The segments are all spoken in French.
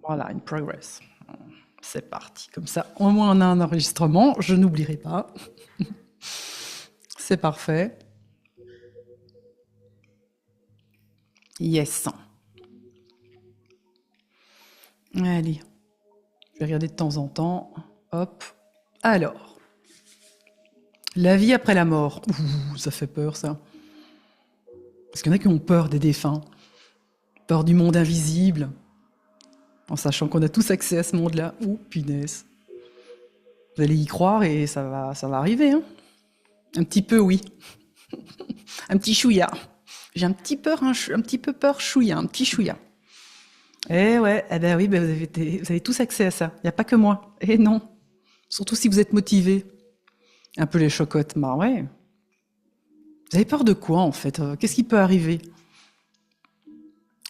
Voilà, in progress. C'est parti. Comme ça, au moins on a un enregistrement. Je n'oublierai pas. C'est parfait. Yes. Allez, je vais regarder de temps en temps. Hop. Alors, la vie après la mort. Ouh, ça fait peur, ça. Parce qu'il y en a qui ont peur des défunts. Peur du monde invisible. En sachant qu'on a tous accès à ce monde-là. Ouh, punaise. Vous allez y croire et ça va arriver, hein. Un petit peu, oui. Un petit chouïa. J'ai un petit peu peur chouïa, un petit chouïa. Eh ouais, eh ben oui, ben vous avez tous accès à ça. Il n'y a pas que moi. Eh non. Surtout si vous êtes motivé. Un peu les chocottes, bah ouais. Vous avez peur de quoi, en fait? Qu'est-ce qui peut arriver?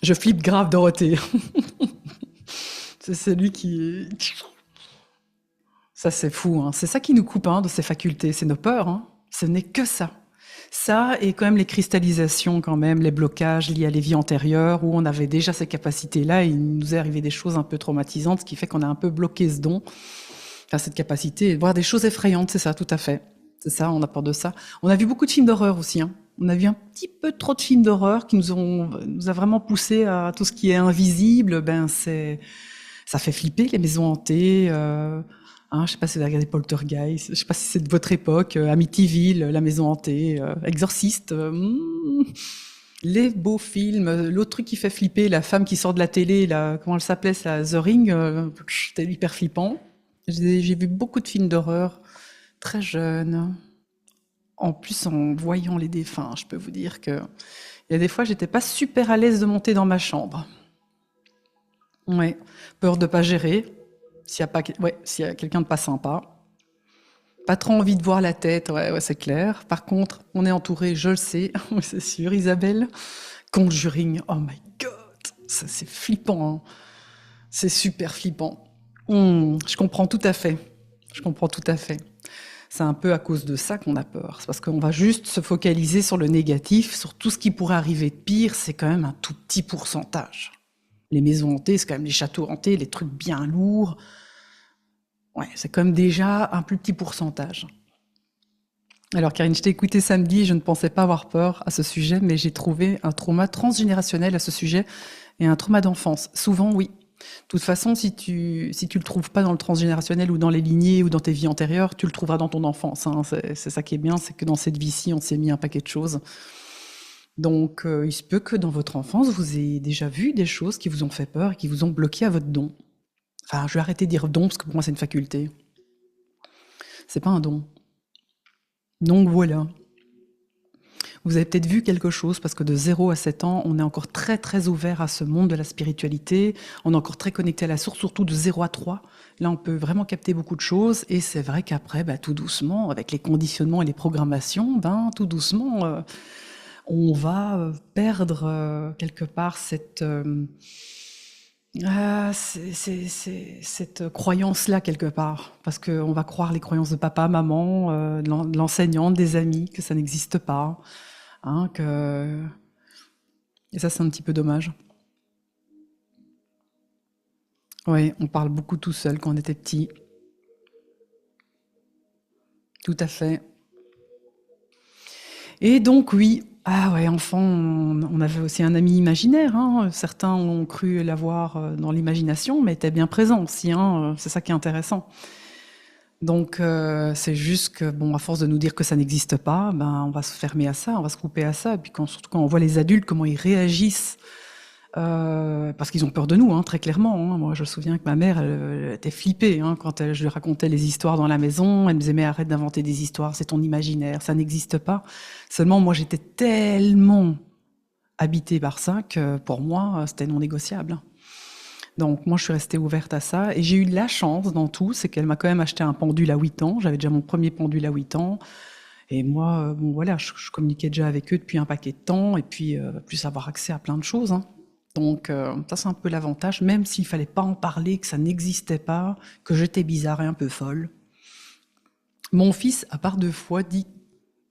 Je flippe grave, Dorothée. C'est celui qui... Ça, c'est fou, hein. C'est ça qui nous coupe, hein, de ces facultés. C'est nos peurs, hein. Ce n'est que ça. Ça, et quand même les cristallisations, quand même, les blocages liés à les vies antérieures, où on avait déjà ces capacités-là, et il nous est arrivé des choses un peu traumatisantes, ce qui fait qu'on a un peu bloqué ce don, enfin, cette capacité, voir des choses effrayantes, c'est ça, tout à fait. C'est ça, on a peur de ça. On a vu beaucoup de films d'horreur aussi, hein. On a vu un petit peu trop de films d'horreur qui nous a vraiment poussé à tout ce qui est invisible. Ben, ça fait flipper, les maisons hantées. Je sais pas si vous avez regardé Poltergeist, je sais pas si c'est de votre époque, Amityville, La Maison Hantée, Exorciste, les beaux films. L'autre truc qui fait flipper, la femme qui sort de la télé, là, comment elle s'appelait, ça, The Ring, c'était hyper flippant. J'ai vu beaucoup de films d'horreur très jeune. En plus, en voyant les défunts, je peux vous dire que il y a des fois, j'étais pas super à l'aise de monter dans ma chambre. Ouais, peur de pas gérer. S'il y a quelqu'un de pas sympa. Pas trop envie de voir la tête, ouais, c'est clair. Par contre, on est entouré, je le sais, c'est sûr, Isabelle. Conjuring, oh my god, ça c'est flippant, hein. C'est super flippant. Je comprends tout à fait. Je comprends tout à fait. C'est un peu à cause de ça qu'on a peur. C'est parce qu'on va juste se focaliser sur le négatif, sur tout ce qui pourrait arriver de pire, c'est quand même un tout petit pourcentage. Les maisons hantées, c'est quand même les châteaux hantés, les trucs bien lourds. Ouais, c'est quand même déjà un plus petit pourcentage. Alors Karine, je t'ai écouté samedi, je ne pensais pas avoir peur à ce sujet, mais j'ai trouvé un trauma transgénérationnel à ce sujet et un trauma d'enfance. Souvent, oui. De toute façon, si tu le trouves pas dans le transgénérationnel ou dans les lignées ou dans tes vies antérieures, tu le trouveras dans ton enfance, hein. C'est ça qui est bien, c'est que dans cette vie-ci, on s'est mis un paquet de choses. Donc, il se peut que dans votre enfance, vous ayez déjà vu des choses qui vous ont fait peur et qui vous ont bloqué à votre don. Enfin, je vais arrêter de dire don parce que pour moi, c'est une faculté. C'est pas un don. Donc voilà. Vous avez peut-être vu quelque chose parce que de 0 à 7 ans, on est encore très très ouvert à ce monde de la spiritualité. On est encore très connecté à la source, surtout de 0 à 3. Là, on peut vraiment capter beaucoup de choses. Et c'est vrai qu'après, tout doucement, avec les conditionnements et les programmations, tout doucement, on va perdre quelque part cette croyance-là quelque part, parce qu'on va croire les croyances de papa, maman, de l'enseignante, des amis, que ça n'existe pas, hein, et ça c'est un petit peu dommage. Oui, on parle beaucoup tout seul quand on était petit, tout à fait. Et donc oui, ah ouais, enfant, on avait aussi un ami imaginaire, hein. Certains ont cru l'avoir dans l'imagination, mais était bien présent aussi, hein. C'est ça qui est intéressant. Donc c'est juste que bon, à force de nous dire que ça n'existe pas, on va se fermer à ça, on va se couper à ça. Et puis surtout quand on voit les adultes comment ils réagissent, parce qu'ils ont peur de nous, hein, très clairement, hein. Moi, je me souviens que ma mère, elle était flippée, hein, quand je lui racontais les histoires dans la maison. Elle me disait mais arrête d'inventer des histoires, c'est ton imaginaire, ça n'existe pas. Seulement moi j'étais tellement habitée par ça que pour moi c'était non négociable. Donc moi, je suis restée ouverte à ça. Et j'ai eu de la chance dans tout, c'est qu'elle m'a quand même acheté un pendule à 8 ans. J'avais déjà mon premier pendule à 8 ans. Et moi, bon voilà, je communiquais déjà avec eux depuis un paquet de temps. Et puis, plus avoir accès à plein de choses, hein. Donc ça, c'est un peu l'avantage, même s'il fallait pas en parler, que ça n'existait pas, que j'étais bizarre et un peu folle. Mon fils, à part 2 fois, dit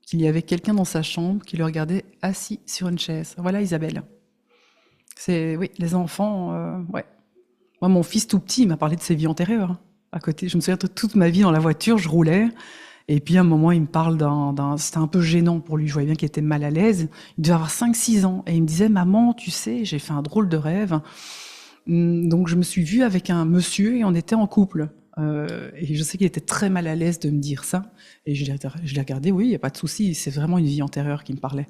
qu'il y avait quelqu'un dans sa chambre qui le regardait assis sur une chaise. Voilà, Isabelle. C'est, oui, les enfants, ouais. Moi, mon fils tout petit, il m'a parlé de ses vies antérieures, hein, à côté. Je me souviens de toute ma vie dans la voiture, je roulais. Et puis, à un moment, il me parle c'était un peu gênant pour lui. Je voyais bien qu'il était mal à l'aise. Il devait avoir 5, 6 ans. Et il me disait, maman, tu sais, j'ai fait un drôle de rêve. Donc, je me suis vue avec un monsieur et on était en couple. Et je sais qu'il était très mal à l'aise de me dire ça. Et je l'ai regardé, oui, il n'y a pas de souci. C'est vraiment une vie antérieure qui me parlait.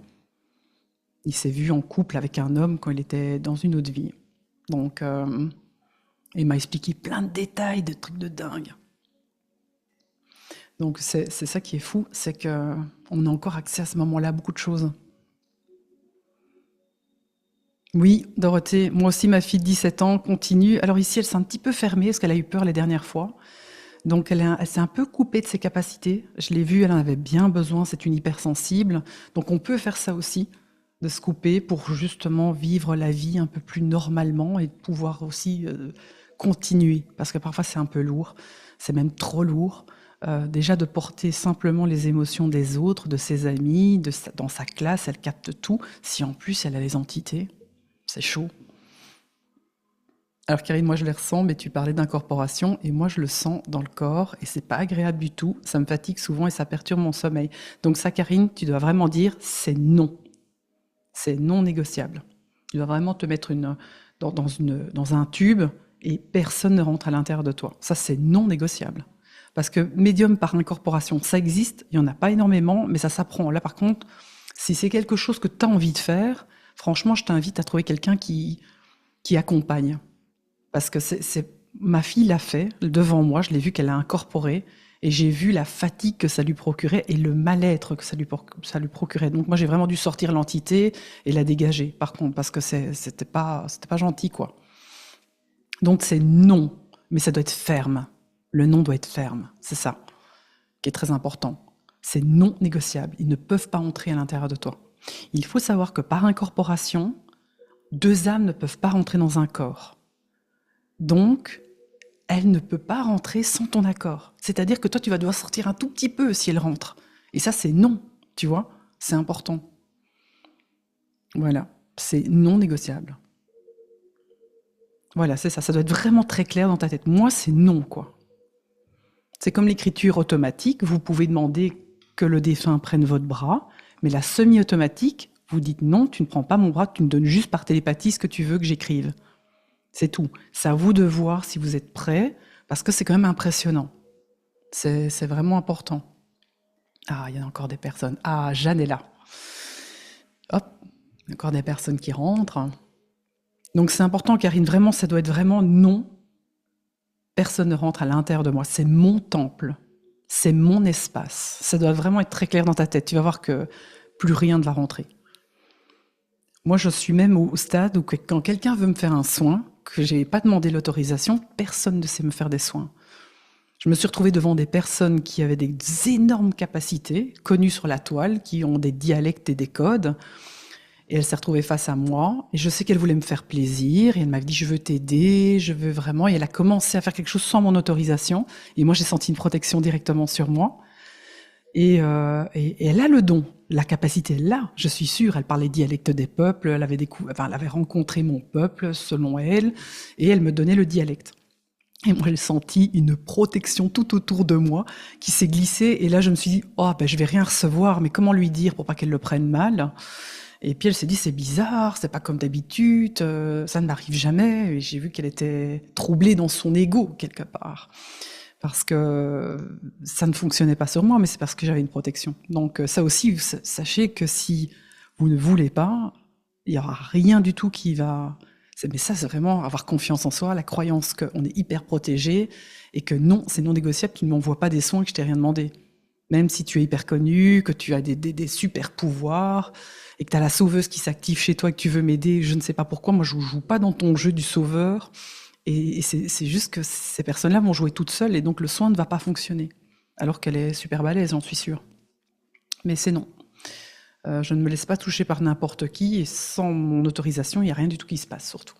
Il s'est vu en couple avec un homme quand il était dans une autre vie. Donc, il m'a expliqué plein de détails, de trucs de dingue. Donc c'est ça qui est fou, c'est que on a encore accès à ce moment-là à beaucoup de choses. Oui, Dorothée, moi aussi ma fille de 17 ans continue. Alors ici, elle s'est un petit peu fermée parce qu'elle a eu peur les dernières fois. Donc elle s'est un peu coupée de ses capacités. Je l'ai vue, elle en avait bien besoin, c'est une hypersensible. Donc on peut faire ça aussi, de se couper pour justement vivre la vie un peu plus normalement et pouvoir aussi continuer. Parce que parfois c'est un peu lourd, c'est même trop lourd. Déjà de porter simplement les émotions des autres, de ses amis, dans sa classe, elle capte tout. Si en plus elle a les entités, c'est chaud. Alors Karine, moi je les ressens, mais tu parlais d'incorporation et moi je le sens dans le corps et c'est pas agréable du tout. Ça me fatigue souvent et ça perturbe mon sommeil. Donc ça, Karine, tu dois vraiment dire c'est non. C'est non négociable. Tu dois vraiment te mettre dans un tube et personne ne rentre à l'intérieur de toi. Ça, c'est non négociable. Parce que médium par incorporation, ça existe, il n'y en a pas énormément, mais ça s'apprend. Là, par contre, si c'est quelque chose que tu as envie de faire, franchement, je t'invite à trouver quelqu'un qui accompagne. Parce que ma fille l'a fait devant moi, je l'ai vu qu'elle a incorporé, et j'ai vu la fatigue que ça lui procurait et le mal-être que ça lui procurait. Donc moi, j'ai vraiment dû sortir l'entité et la dégager, par contre, parce que c'était pas gentil, quoi. Donc c'est non, mais ça doit être ferme. Le non doit être ferme, c'est ça qui est très important. C'est non négociable. Ils ne peuvent pas entrer à l'intérieur de toi. Il faut savoir que par incorporation, 2 âmes ne peuvent pas rentrer dans un corps. Donc, elle ne peut pas rentrer sans ton accord. C'est-à-dire que toi, tu vas devoir sortir un tout petit peu si elle rentre. Et ça, c'est non, tu vois. C'est important. Voilà, c'est non négociable. Voilà, c'est ça. Ça doit être vraiment très clair dans ta tête. Moi, c'est non, quoi. C'est comme l'écriture automatique. Vous pouvez demander que le défunt prenne votre bras, mais la semi-automatique, vous dites non, tu ne prends pas mon bras, tu me donnes juste par télépathie ce que tu veux que j'écrive. C'est tout. C'est à vous de voir si vous êtes prêts, parce que c'est quand même impressionnant. C'est vraiment important. Ah, il y a encore des personnes. Ah, Jeanne est là. Hop, il y a encore des personnes qui rentrent. Donc c'est important, Karine, vraiment, ça doit être vraiment non. Personne ne rentre à l'intérieur de moi. C'est mon temple. C'est mon espace. Ça doit vraiment être très clair dans ta tête. Tu vas voir que plus rien ne va rentrer. Moi, je suis même au stade où quand quelqu'un veut me faire un soin, que j'ai pas demandé l'autorisation, personne ne sait me faire des soins. Je me suis retrouvée devant des personnes qui avaient des énormes capacités, connues sur la toile, qui ont des dialectes et des codes. Et elle s'est retrouvée face à moi, et je sais qu'elle voulait me faire plaisir, et elle m'a dit « je veux t'aider, je veux vraiment », et elle a commencé à faire quelque chose sans mon autorisation, et moi j'ai senti une protection directement sur moi. Et elle a le don, la capacité là, je suis sûre. Elle parlait dialecte des peuples, elle avait rencontré mon peuple selon elle, et elle me donnait le dialecte. Et moi, j'ai senti une protection tout autour de moi qui s'est glissée. Et là, je me suis dit, oh, ben, je vais rien recevoir, mais comment lui dire pour pas qu'elle le prenne mal? Et puis elle s'est dit, c'est bizarre, c'est pas comme d'habitude, ça ne m'arrive jamais. Et j'ai vu qu'elle était troublée dans son ego quelque part. Parce que ça ne fonctionnait pas sur moi, mais c'est parce que j'avais une protection. Donc ça aussi, sachez que si vous ne voulez pas, il n'y aura rien du tout qui va... Mais ça, c'est vraiment avoir confiance en soi, la croyance qu'on est hyper protégé et que non, c'est non négociable, tu ne m'envoies pas des soins que je t'ai rien demandé. Même si tu es hyper connu, que tu as des super pouvoirs et que tu as la sauveuse qui s'active chez toi et que tu veux m'aider, je ne sais pas pourquoi, moi je ne joue pas dans ton jeu du sauveur. Et c'est juste que ces personnes-là vont jouer toutes seules et donc le soin ne va pas fonctionner. Alors qu'elle est super balèze, j'en suis sûre. Mais c'est non. Je ne me laisse pas toucher par n'importe qui et sans mon autorisation, il n'y a rien du tout qui se passe, surtout.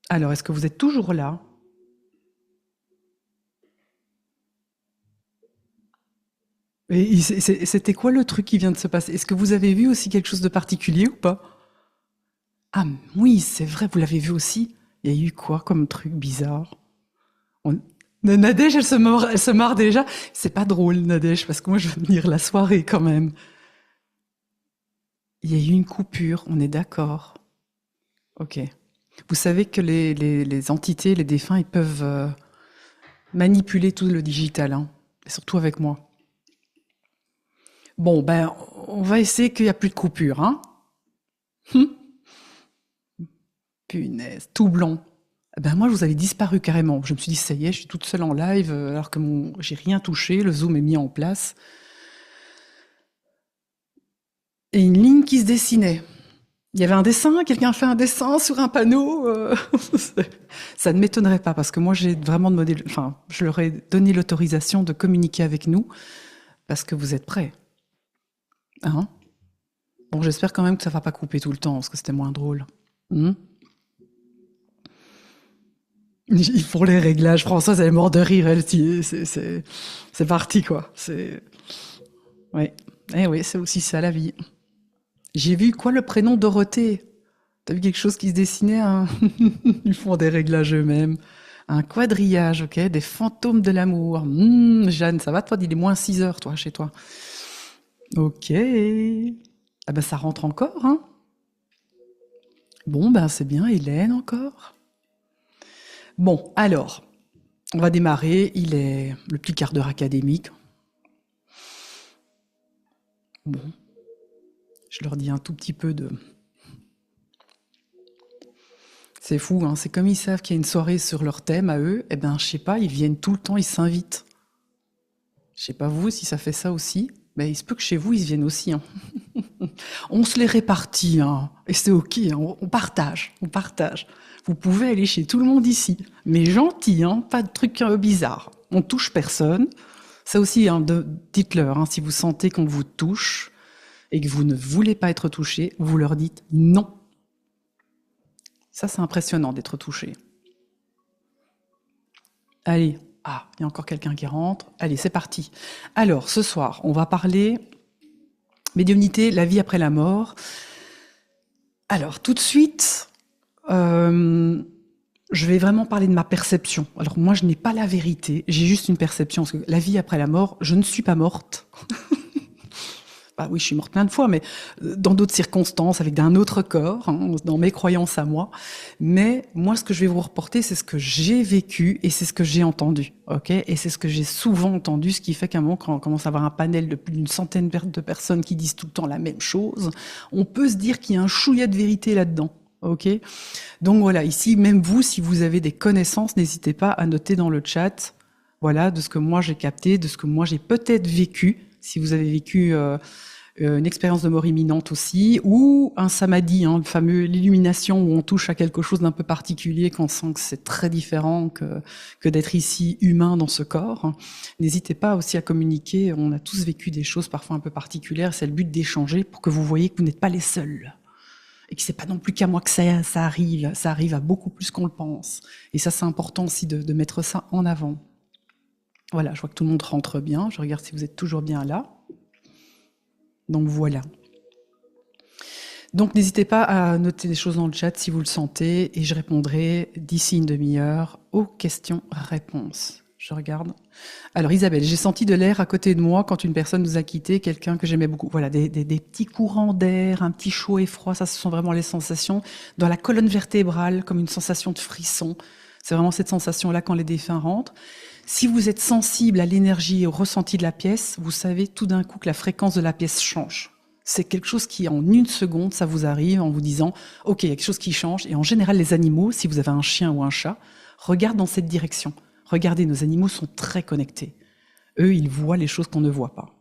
Alors, est-ce que vous êtes toujours là? Et c'était quoi le truc qui vient de se passer? Est-ce que vous avez vu aussi quelque chose de particulier ou pas? Ah oui, c'est vrai, vous l'avez vu aussi? Il y a eu quoi comme truc bizarre? On- Nadège, elle se marre déjà. C'est pas drôle, Nadège, parce que moi, je veux venir la soirée quand même. Il y a eu une coupure, on est d'accord. Ok. Vous savez que les entités, les défunts, ils peuvent manipuler tout le digital, hein, et surtout avec moi. Bon, ben, on va essayer qu'il n'y a plus de coupure, hein. Punaise, tout blanc. Eh ben moi, je vous avais disparu carrément. Je me suis dit, ça y est, je suis toute seule en live, alors que j'ai rien touché, le Zoom est mis en place. Et une ligne qui se dessinait. Il y avait un dessin, quelqu'un a fait un dessin sur un panneau. Ça ne m'étonnerait pas, parce que moi, j'ai vraiment demandé, enfin, je leur ai donné l'autorisation de communiquer avec nous, parce que vous êtes prêts. Hein? Bon, j'espère quand même que ça va pas couper tout le temps, parce que c'était moins drôle. Hmm. Ils font les réglages. Françoise, elle est morte de rire. Elle, c'est parti, quoi. Ouais. Eh oui, c'est aussi ça, la vie. J'ai vu, quoi, le prénom Dorothée? T'as vu quelque chose qui se dessinait, hein? Ils font des réglages eux-mêmes. Un quadrillage, ok? Des fantômes de l'amour. Jeanne, ça va, toi? Il est moins 6 heures, toi, chez toi. Ok. Ah ben, ça rentre encore, hein? Bon, ben, c'est bien, Hélène, encore. Bon, alors, on va démarrer. Il est le petit quart d'heure académique. Bon, je leur dis un tout petit peu de... C'est fou, hein. C'est comme ils savent qu'il y a une soirée sur leur thème à eux, eh ben, je sais pas, ils viennent tout le temps, ils s'invitent. Je sais pas vous si ça fait ça aussi, mais il se peut que chez vous, ils viennent aussi, hein. On se les répartit, hein. Et c'est ok, hein. On partage, on partage. Vous pouvez aller chez tout le monde ici, mais gentil, hein. Pas de trucs bizarres. On touche personne. Ça aussi, hein, dites-leur, hein, si vous sentez qu'on vous touche et que vous ne voulez pas être touché, vous leur dites non. Ça, c'est impressionnant d'être touché. Allez, ah, il y a encore quelqu'un qui rentre. Allez, c'est parti. Alors, ce soir, on va parler médiumnité, la vie après la mort. Alors, tout de suite, je vais vraiment parler de ma perception. Alors, moi, je n'ai pas la vérité, j'ai juste une perception. Parce que la vie après la mort, je ne suis pas morte. Bah oui, je suis morte plein de fois, mais dans d'autres circonstances, avec un autre corps, hein, dans mes croyances à moi. Mais moi, ce que je vais vous reporter, c'est ce que j'ai vécu et c'est ce que j'ai entendu, ok? Et c'est ce que j'ai souvent entendu, ce qui fait qu'à un moment, quand on commence à avoir un panel de plus d'une centaine de personnes qui disent tout le temps la même chose, on peut se dire qu'il y a un chouïa de vérité là-dedans. Ok, donc voilà, ici, même vous, si vous avez des connaissances, n'hésitez pas à noter dans le chat, voilà, de ce que moi j'ai capté, de ce que moi j'ai peut-être vécu, si vous avez vécu une expérience de mort imminente aussi, ou un samadhi, hein, le fameux l'illumination où on touche à quelque chose d'un peu particulier, qu'on sent que c'est très différent que d'être ici humain dans ce corps. N'hésitez pas aussi à communiquer, on a tous vécu des choses parfois un peu particulières, c'est le but d'échanger pour que vous voyez que vous n'êtes pas les seuls. Et que c'est pas non plus qu'à moi que ça arrive à beaucoup plus qu'on le pense. Et ça, c'est important aussi de mettre ça en avant. Voilà, je vois que tout le monde rentre bien, je regarde si vous êtes toujours bien là. Donc voilà. Donc n'hésitez pas à noter des choses dans le chat si vous le sentez, et je répondrai d'ici une demi-heure aux questions-réponses. Je regarde. Alors Isabelle, j'ai senti de l'air à côté de moi quand une personne nous a quitté, quelqu'un que j'aimais beaucoup. Voilà, des petits courants d'air, un petit chaud et froid, ça ce sont vraiment les sensations. Dans la colonne vertébrale, comme une sensation de frisson. C'est vraiment cette sensation-là quand les défunts rentrent. Si vous êtes sensible à l'énergie et au ressenti de la pièce, vous savez tout d'un coup que la fréquence de la pièce change. C'est quelque chose qui, en une seconde, ça vous arrive en vous disant « Ok, il y a quelque chose qui change ». Et en général, les animaux, si vous avez un chien ou un chat, regardent dans cette direction. Regardez, nos animaux sont très connectés. Eux, ils voient les choses qu'on ne voit pas.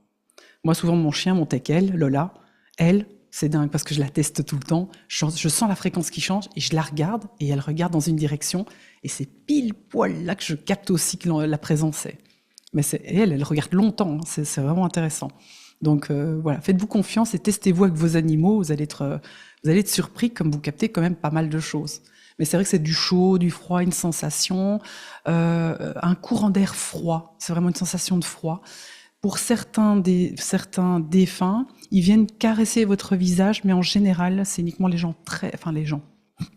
Moi, souvent, mon chien, mon teckel, Lola, elle, c'est dingue parce que je la teste tout le temps. Je sens la fréquence qui change et je la regarde et elle regarde dans une direction. Et c'est pile poil là que je capte aussi que la présence est. Mais elle regarde longtemps. Hein, c'est vraiment intéressant. Donc voilà, faites-vous confiance et testez-vous avec vos animaux. Vous allez être surpris comme vous captez quand même pas mal de choses. Mais c'est vrai que c'est du chaud, du froid, une sensation, un courant d'air froid. C'est vraiment une sensation de froid. Pour certains défunts, ils viennent caresser votre visage, mais en général, c'est uniquement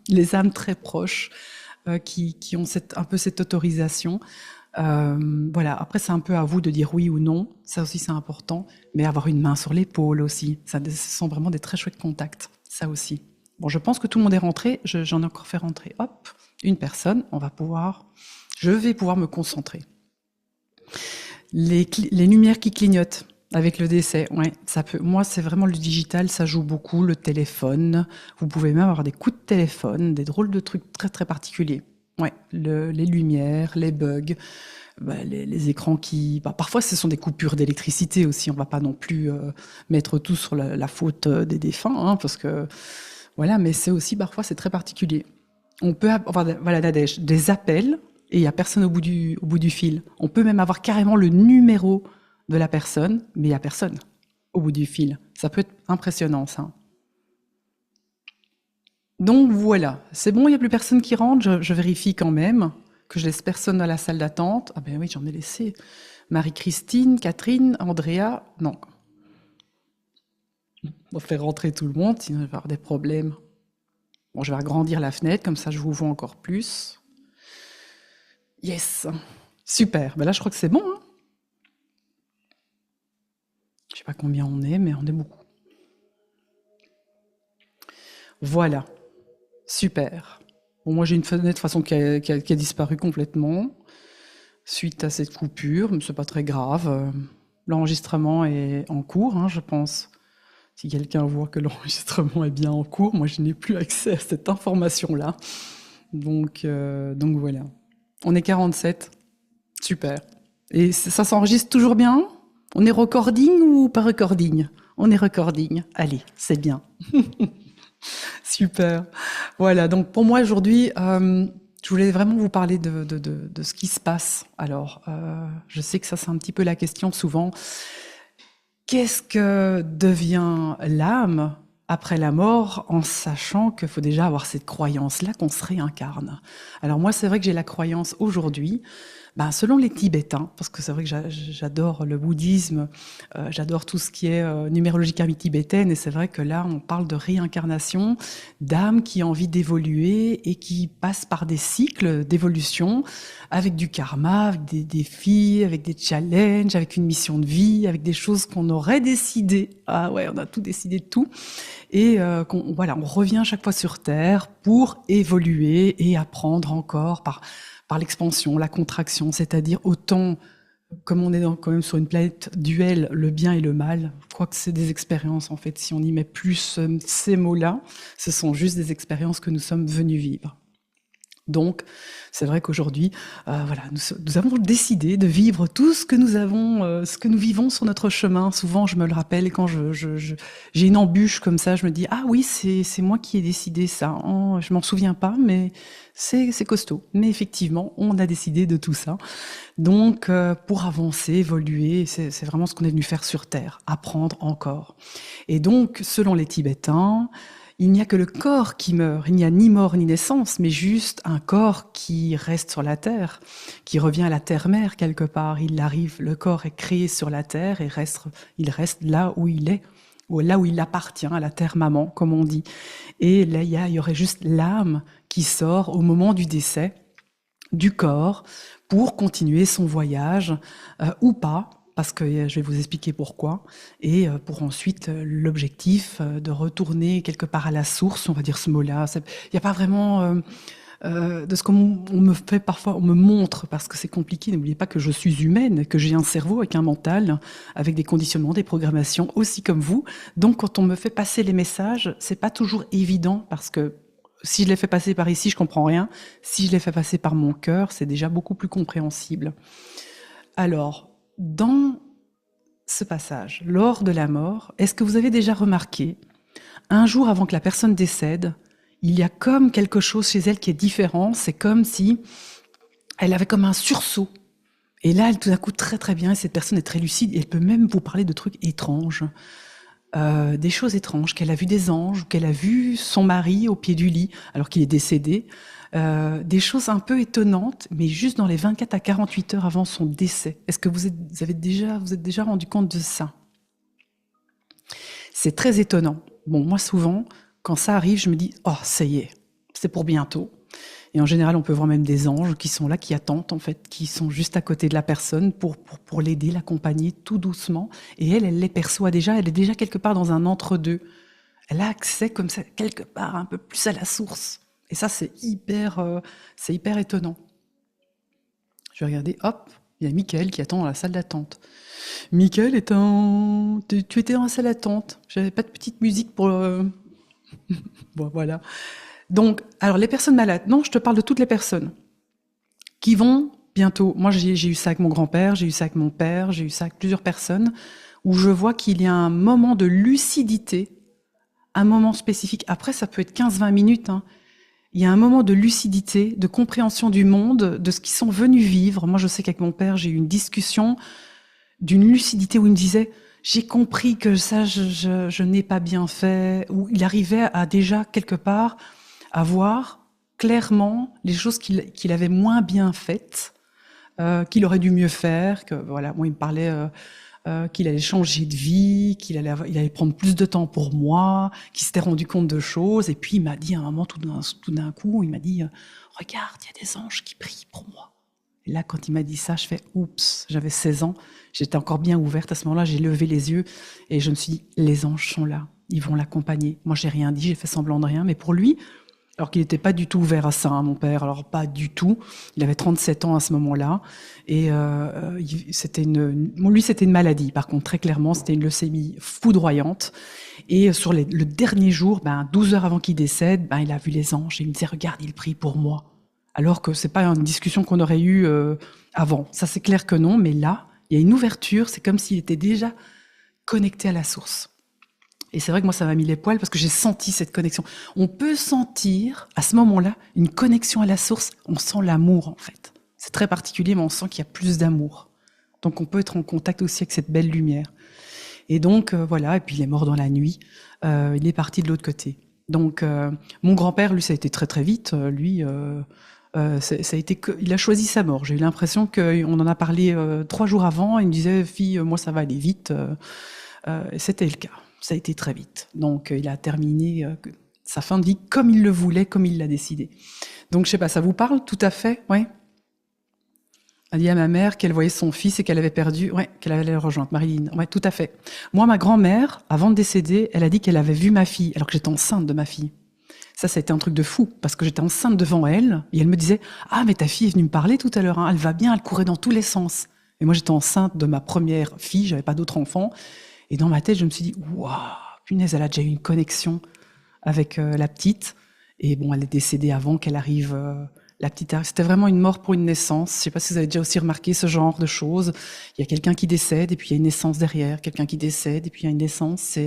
les âmes très proches qui ont un peu cette autorisation. Voilà. Après, c'est un peu à vous de dire oui ou non. Ça aussi, c'est important. Mais avoir une main sur l'épaule aussi. Ce sont vraiment des très chouettes contacts. Ça aussi. Bon, je pense que tout le monde est rentré. J'en ai encore fait rentrer. Hop, une personne. Je vais pouvoir me concentrer. Les lumières qui clignotent avec le décès, ouais, ça peut. Moi, c'est vraiment le digital, ça joue beaucoup. Le téléphone, vous pouvez même avoir des coups de téléphone, des drôles de trucs très très particuliers. Ouais, les lumières, les bugs, les écrans qui. Parfois, ce sont des coupures d'électricité aussi. On va pas non plus mettre tout sur la faute des défunts, hein, parce que voilà. Mais c'est aussi parfois c'est très particulier. On peut avoir voilà des appels. Et il n'y a personne au bout du fil. On peut même avoir carrément le numéro de la personne, mais il n'y a personne au bout du fil. Ça peut être impressionnant, ça. Donc voilà, c'est bon, il n'y a plus personne qui rentre. Je vérifie quand même que je laisse personne dans la salle d'attente. Ah ben oui, j'en ai laissé. Marie-Christine, Catherine, Andrea, non. On va faire rentrer tout le monde, sinon il va y avoir des problèmes. Bon, je vais agrandir la fenêtre, comme ça je vous vois encore plus. Yes, super. Ben là, je crois que c'est bon. Hein, je sais pas combien on est, mais on est beaucoup. Voilà, super. Bon, moi, j'ai une fenêtre de façon qui a disparu complètement suite à cette coupure, mais c'est pas très grave. L'enregistrement est en cours, hein, je pense. Si quelqu'un voit que l'enregistrement est bien en cours, moi, je n'ai plus accès à cette information-là. Donc voilà. On est 47. Super. Et ça s'enregistre toujours bien? On est recording ou pas recording? On est recording. Allez, c'est bien. Super. Voilà, donc pour moi aujourd'hui, je voulais vraiment vous parler de ce qui se passe. Alors, je sais que ça c'est un petit peu la question souvent. Qu'est-ce que devient l'âme après la mort, en sachant qu'il faut déjà avoir cette croyance-là qu'on se réincarne? Alors moi, c'est vrai que j'ai la croyance aujourd'hui, selon les Tibétains, parce que c'est vrai que j'adore le bouddhisme, j'adore tout ce qui est numérologie karmique tibétaine, et c'est vrai que là, on parle de réincarnation, d'âme qui a envie d'évoluer et qui passe par des cycles d'évolution, avec du karma, avec des défis, avec des challenges, avec une mission de vie, avec des choses qu'on aurait décidé. Ah ouais, on a tout décidé de tout. Et on revient chaque fois sur Terre pour évoluer et apprendre encore par l'expansion, la contraction, c'est-à-dire autant, comme on est quand même sur une planète duelle, le bien et le mal, je crois que c'est des expériences en fait, si on y met plus ces mots-là, ce sont juste des expériences que nous sommes venus vivre. Donc, c'est vrai qu'aujourd'hui, nous avons décidé de vivre tout ce que nous vivons sur notre chemin. Souvent, je me le rappelle quand j'ai une embûche comme ça, je me dis ah oui, c'est moi qui ai décidé ça. Oh, je m'en souviens pas, mais c'est costaud. Mais effectivement, on a décidé de tout ça. Donc, pour avancer, évoluer, c'est vraiment ce qu'on est venu faire sur Terre, apprendre encore. Et donc, selon les Tibétains, il n'y a que le corps qui meurt. Il n'y a ni mort ni naissance, mais juste un corps qui reste sur la terre, qui revient à la terre-mère quelque part. Le corps est créé sur la terre et il reste là où il est, ou là où il appartient, à la terre-maman, comme on dit. Et là, il y aurait juste l'âme qui sort au moment du décès du corps pour continuer son voyage, ou pas, parce que je vais vous expliquer pourquoi, et pour ensuite l'objectif de retourner quelque part à la source, on va dire ce mot-là. Il n'y a pas vraiment de ce qu'on me fait parfois, on me montre, parce que c'est compliqué. N'oubliez pas que je suis humaine, que j'ai un cerveau avec un mental, avec des conditionnements, des programmations, aussi comme vous. Donc quand on me fait passer les messages, c'est pas toujours évident, parce que si je les fais passer par ici, je comprends rien. Si je les fais passer par mon cœur, c'est déjà beaucoup plus compréhensible. Alors, dans ce passage, lors de la mort, est-ce que vous avez déjà remarqué, un jour avant que la personne décède, il y a comme quelque chose chez elle qui est différent, c'est comme si elle avait comme un sursaut. Et là, elle tout d'un coup très très bien, et cette personne est très lucide, et elle peut même vous parler de trucs étranges. des choses étranges, qu'elle a vu des anges, ou qu'elle a vu son mari au pied du lit, alors qu'il est décédé. Des choses un peu étonnantes, mais juste dans les 24 à 48 heures avant son décès. Est-ce que vous êtes déjà rendu compte de ça? C'est très étonnant. Bon, moi, souvent, quand ça arrive, je me dis, oh, ça y est, c'est pour bientôt. Et en général, on peut voir même des anges qui sont là, qui attendent, en fait, qui sont juste à côté de la personne pour l'aider, l'accompagner tout doucement. Et elle les perçoit déjà, elle est déjà quelque part dans un entre-deux. Elle a accès comme ça, quelque part, un peu plus à la source. Et ça, c'est hyper étonnant. Je vais regarder, hop, il y a Mickaël qui attend dans la salle d'attente. Mickaël tu étais dans la salle d'attente. J'avais pas de petite musique pour... Bon, voilà. Donc, alors les personnes malades, non, je te parle de toutes les personnes qui vont bientôt. Moi, j'ai eu ça avec mon grand-père, j'ai eu ça avec mon père, j'ai eu ça avec plusieurs personnes, où je vois qu'il y a un moment de lucidité, un moment spécifique. Après, ça peut être 15-20 minutes, hein. Il y a un moment de lucidité, de compréhension du monde, de ce qu'ils sont venus vivre. Moi, je sais qu'avec mon père, j'ai eu une discussion d'une lucidité où il me disait « j'ai compris que ça, je n'ai pas bien fait », où il arrivait à déjà, quelque part, à voir clairement les choses qu'il avait moins bien faites, qu'il aurait dû mieux faire, que voilà, moi, il me parlait... qu'il allait changer de vie, il allait prendre plus de temps pour moi, qu'il s'était rendu compte de choses. Et puis il m'a dit à un moment, tout d'un coup, il m'a dit « Regarde, il y a des anges qui prient pour moi ». Et là, quand il m'a dit ça, je fais « Oups », j'avais 16 ans, j'étais encore bien ouverte. À ce moment-là, j'ai levé les yeux et je me suis dit « Les anges sont là, ils vont l'accompagner ». Moi, j'ai rien dit, j'ai fait semblant de rien. Mais pour lui, alors qu'il n'était pas du tout ouvert à ça, hein, mon père, alors pas du tout. Il avait 37 ans à ce moment-là. Et c'était lui, c'était une maladie. Par contre, très clairement, c'était une leucémie foudroyante. Et sur le dernier jour, 12 heures avant qu'il décède, il a vu les anges. Et il me disait, regarde, il prie pour moi. Alors que c'est pas une discussion qu'on aurait eue avant. Ça, c'est clair que non. Mais là, il y a une ouverture. C'est comme s'il était déjà connecté à la source. Et c'est vrai que moi, ça m'a mis les poils parce que j'ai senti cette connexion. On peut sentir, à ce moment-là, une connexion à la source. On sent l'amour, en fait. C'est très particulier, mais on sent qu'il y a plus d'amour. Donc, on peut être en contact aussi avec cette belle lumière. Et donc, voilà. Et puis, il est mort dans la nuit. Il est parti de l'autre côté. Donc, mon grand-père, lui, ça a été très, très vite. Il a choisi sa mort. J'ai eu l'impression qu'on en a parlé 3 jours avant. Il me disait, fille, moi, ça va aller vite. C'était le cas. Ça a été très vite. Donc, il a terminé sa fin de vie comme il le voulait, comme il l'a décidé. Donc, je sais pas, ça vous parle tout à fait? Ouais. Elle dit à ma mère qu'elle voyait son fils et qu'elle avait perdu, ouais, qu'elle allait le rejoindre, Marilyn. Ouais, tout à fait. Moi, ma grand-mère, avant de décéder, elle a dit qu'elle avait vu ma fille, alors que j'étais enceinte de ma fille. Ça a été un truc de fou, parce que j'étais enceinte devant elle, et elle me disait, ah, mais ta fille est venue me parler tout à l'heure, hein, elle va bien, elle courait dans tous les sens. Et moi, j'étais enceinte de ma première fille, j'avais pas d'autres enfants. Et dans ma tête, je me suis dit, waouh, punaise, elle a déjà eu une connexion avec la petite. Et bon, elle est décédée avant qu'elle arrive. La petite, c'était vraiment une mort pour une naissance. Je ne sais pas si vous avez déjà aussi remarqué ce genre de choses. Il y a quelqu'un qui décède et puis il y a une naissance derrière. Quelqu'un qui décède et puis il y a une naissance.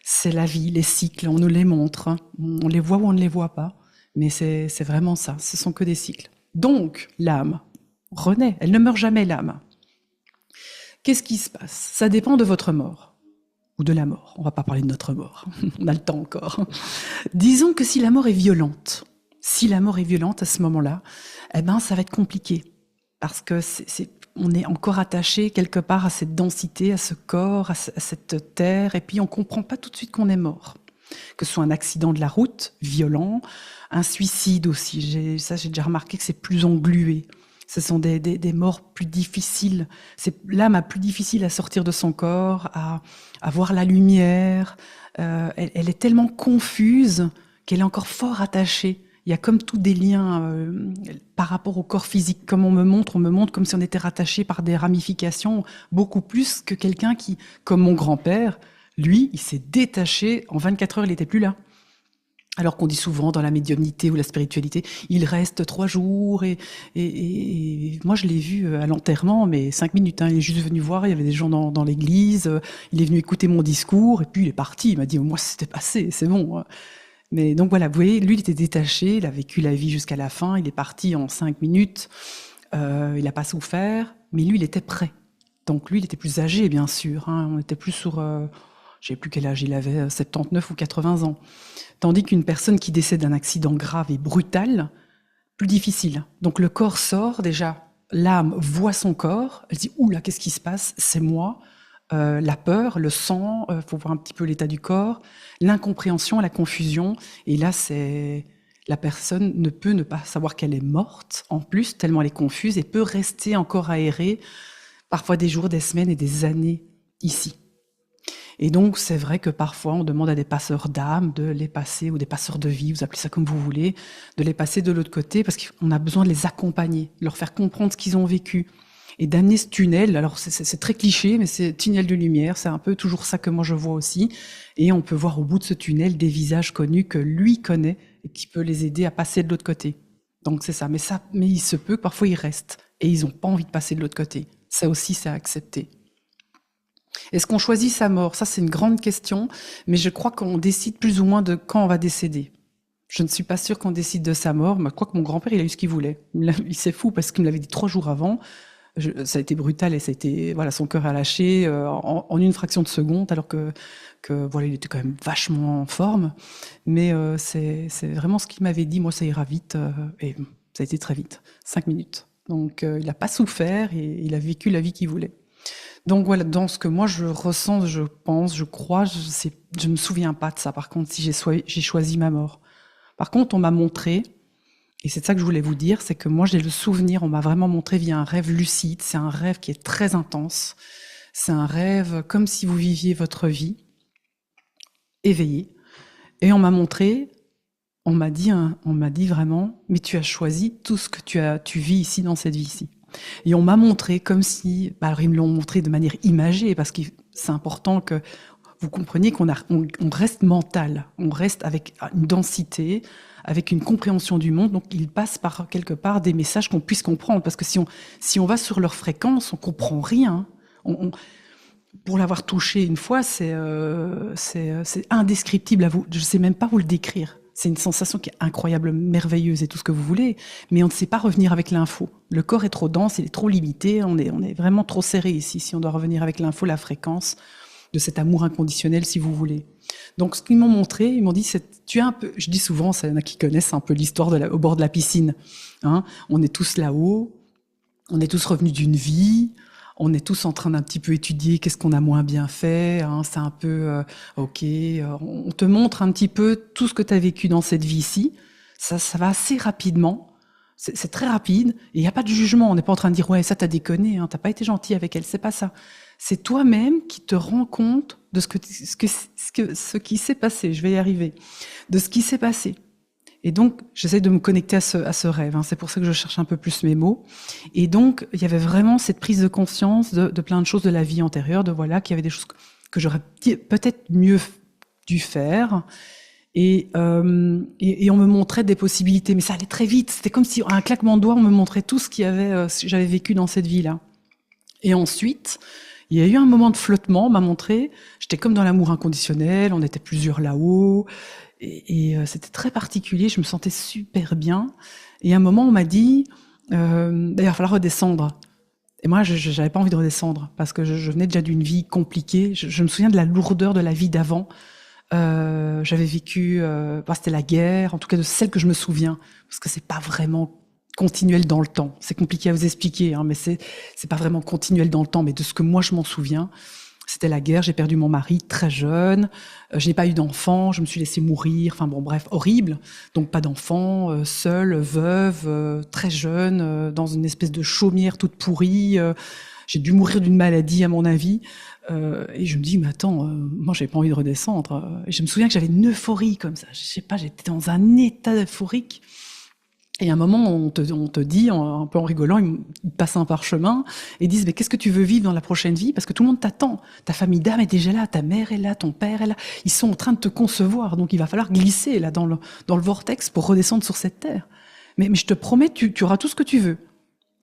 C'est la vie, les cycles. On nous les montre. Hein. On les voit ou on ne les voit pas. Mais c'est vraiment ça. Ce sont que des cycles. Donc, l'âme renaît. Elle ne meurt jamais, l'âme. Qu'est-ce qui se passe? Ça dépend de votre mort, ou de la mort. On ne va pas parler de notre mort, on a le temps encore. Disons que si la mort est violente, à ce moment-là, eh ben, ça va être compliqué, parce que on est encore attaché quelque part à cette densité, à ce corps, à cette terre, et puis on ne comprend pas tout de suite qu'on est mort. Que ce soit un accident de la route, violent, un suicide aussi. J'ai déjà remarqué que c'est plus englué. Ce sont des morts plus difficiles. C'est l'âme plus difficile à sortir de son corps, à voir la lumière. Elle est tellement confuse qu'elle est encore fort attachée. Il y a comme tous des liens par rapport au corps physique. Comme on me montre comme si on était rattaché par des ramifications, beaucoup plus que quelqu'un qui, comme mon grand-père, lui, il s'est détaché. En 24 heures, il n'était plus là. Alors qu'on dit souvent dans la médiumnité ou la spiritualité, il reste 3 jours et moi je l'ai vu à l'enterrement, mais 5 minutes, hein, il est juste venu voir, il y avait des gens dans l'église, il est venu écouter mon discours et puis il est parti, il m'a dit moi c'était passé, c'est bon. Mais donc voilà, vous voyez, lui il était détaché, il a vécu la vie jusqu'à la fin, il est parti en 5 minutes, il n'a pas souffert, mais lui il était prêt. Donc lui il était plus âgé bien sûr, hein, on était plus sur... je sais plus quel âge il avait, 79 ou 80 ans. Tandis qu'une personne qui décède d'un accident grave et brutal, plus difficile. Donc le corps sort déjà, l'âme voit son corps, elle dit oula, qu'est-ce qui se passe? C'est moi. La peur, le sang, faut voir un petit peu l'état du corps, l'incompréhension, la confusion. Et là, c'est la personne ne peut ne pas savoir qu'elle est morte, en plus, tellement elle est confuse, et peut rester encore aérée, parfois des jours, des semaines et des années ici. Et donc, c'est vrai que parfois, on demande à des passeurs d'âme de les passer, ou des passeurs de vie, vous appelez ça comme vous voulez, de les passer de l'autre côté, parce qu'on a besoin de les accompagner, de leur faire comprendre ce qu'ils ont vécu. Et d'amener ce tunnel, alors c'est très cliché, mais c'est tunnel de lumière, c'est un peu toujours ça que moi je vois aussi. Et on peut voir au bout de ce tunnel des visages connus que lui connaît et qui peut les aider à passer de l'autre côté. Donc c'est ça. Mais il se peut que parfois ils restent et ils n'ont pas envie de passer de l'autre côté. Ça aussi, c'est à accepter. Est-ce qu'on choisit sa mort? Ça, c'est une grande question, mais je crois qu'on décide plus ou moins de quand on va décéder. Je ne suis pas sûre qu'on décide de sa mort, mais je crois que mon grand-père, il a eu ce qu'il voulait. Il s'est fou parce qu'il me l'avait dit 3 jours avant. Ça a été brutal et ça a été, voilà, son cœur a lâché en une fraction de seconde, alors que voilà, il était quand même vachement en forme. Mais c'est vraiment ce qu'il m'avait dit. Moi, ça ira vite et ça a été très vite, 5 minutes. Donc, il n'a pas souffert et il a vécu la vie qu'il voulait. Donc voilà, dans ce que moi je ressens, je pense, je crois, je me souviens pas de ça. Par contre, si j'ai choisi ma mort. Par contre, on m'a montré. Et c'est ça que je voulais vous dire, c'est que moi j'ai le souvenir, on m'a vraiment montré via un rêve lucide, c'est un rêve qui est très intense, c'est un rêve comme si vous viviez votre vie, éveillé, et on m'a montré, on m'a dit vraiment, mais tu as choisi tout ce que tu vis ici dans cette vie-ci. Et on m'a montré comme si, alors ils me l'ont montré de manière imagée, parce que c'est important que vous compreniez qu'on reste mental, on reste avec une densité, avec une compréhension du monde, donc ils passent par quelque part des messages qu'on puisse comprendre, parce que si on va sur leur fréquence, on comprend rien. Pour l'avoir touché une fois, c'est indescriptible à vous. Je sais même pas vous le décrire. C'est une sensation qui est incroyable, merveilleuse et tout ce que vous voulez, mais on ne sait pas revenir avec l'info. Le corps est trop dense, il est trop limité, on est vraiment trop serré ici, si on doit revenir avec l'info, la fréquence de cet amour inconditionnel, si vous voulez. Donc, ce qu'ils m'ont montré, ils m'ont dit, tu es un peu, je dis souvent, il y en a qui connaissent un peu l'histoire au bord de la piscine. Hein, on est tous là-haut, on est tous revenus d'une vie, on est tous en train d'un petit peu étudier qu'est-ce qu'on a moins bien fait. Hein, c'est un peu, on te montre un petit peu tout ce que tu as vécu dans cette vie-ci. Ça va assez rapidement. C'est très rapide. Et il n'y a pas de jugement. On n'est pas en train de dire, ouais, ça t'as déconné, hein, t'as pas été gentil avec elle. C'est pas ça. C'est toi-même qui te rends compte de ce qui s'est passé. Je vais y arriver. De ce qui s'est passé. Et donc, j'essaie de me connecter à ce rêve. Hein. C'est pour ça que je cherche un peu plus mes mots. Et donc, il y avait vraiment cette prise de conscience de plein de choses de la vie antérieure, de voilà, qu'il y avait des choses que j'aurais peut-être mieux dû faire. Et on me montrait des possibilités. Mais ça allait très vite. C'était comme si, à un claquement de doigts, on me montrait tout ce j'avais vécu dans cette vie-là. Et ensuite, il y a eu un moment de flottement, on m'a montré, j'étais comme dans l'amour inconditionnel, on était plusieurs là-haut, et c'était très particulier, je me sentais super bien. Et à un moment, on m'a dit, il va falloir redescendre. Et moi, je n'avais pas envie de redescendre, parce que je venais déjà d'une vie compliquée. Je me souviens de la lourdeur de la vie d'avant. J'avais vécu, c'était la guerre, en tout cas de celle que je me souviens, parce que c'est pas vraiment continuel dans le temps. C'est compliqué à vous expliquer, hein, mais c'est pas vraiment continuel dans le temps, mais de ce que moi je m'en souviens, c'était la guerre. J'ai perdu mon mari très jeune, je n'ai pas eu d'enfant, je me suis laissée mourir, enfin bon bref, horrible. Donc pas d'enfant, seule, veuve, très jeune, dans une espèce de chaumière toute pourrie. J'ai dû mourir d'une maladie à mon avis. Et je me dis, mais attends, moi j'avais pas envie de redescendre. Et je me souviens que j'avais une euphorie comme ça. Je sais pas, j'étais dans un état euphorique. Et à un moment, on te dit, un peu en rigolant, ils passent un parchemin et disent, mais qu'est-ce que tu veux vivre dans la prochaine vie? Parce que tout le monde t'attend. Ta famille d'âme est déjà là, ta mère est là, ton père est là. Ils sont en train de te concevoir. Donc il va falloir glisser là dans le vortex pour redescendre sur cette terre. Mais je te promets, tu auras tout ce que tu veux.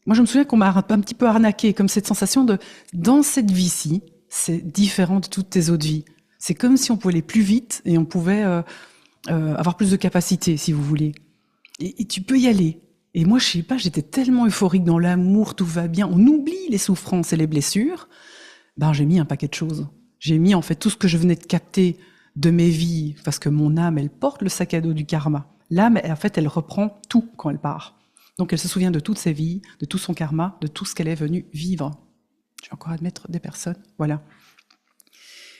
Moi, je me souviens qu'on m'a un petit peu arnaqué, comme cette sensation dans cette vie-ci, c'est différent de toutes tes autres vies. C'est comme si on pouvait aller plus vite et on pouvait avoir plus de capacité, si vous voulez. Et tu peux y aller. Et moi, je sais pas, j'étais tellement euphorique dans l'amour, tout va bien. On oublie les souffrances et les blessures. Ben, j'ai mis un paquet de choses. J'ai mis en fait tout ce que je venais de capter de mes vies, parce que mon âme, elle porte le sac à dos du karma. L'âme, en fait, elle reprend tout quand elle part. Donc elle se souvient de toutes ses vies, de tout son karma, de tout ce qu'elle est venue vivre. Je vais encore admettre des personnes, voilà.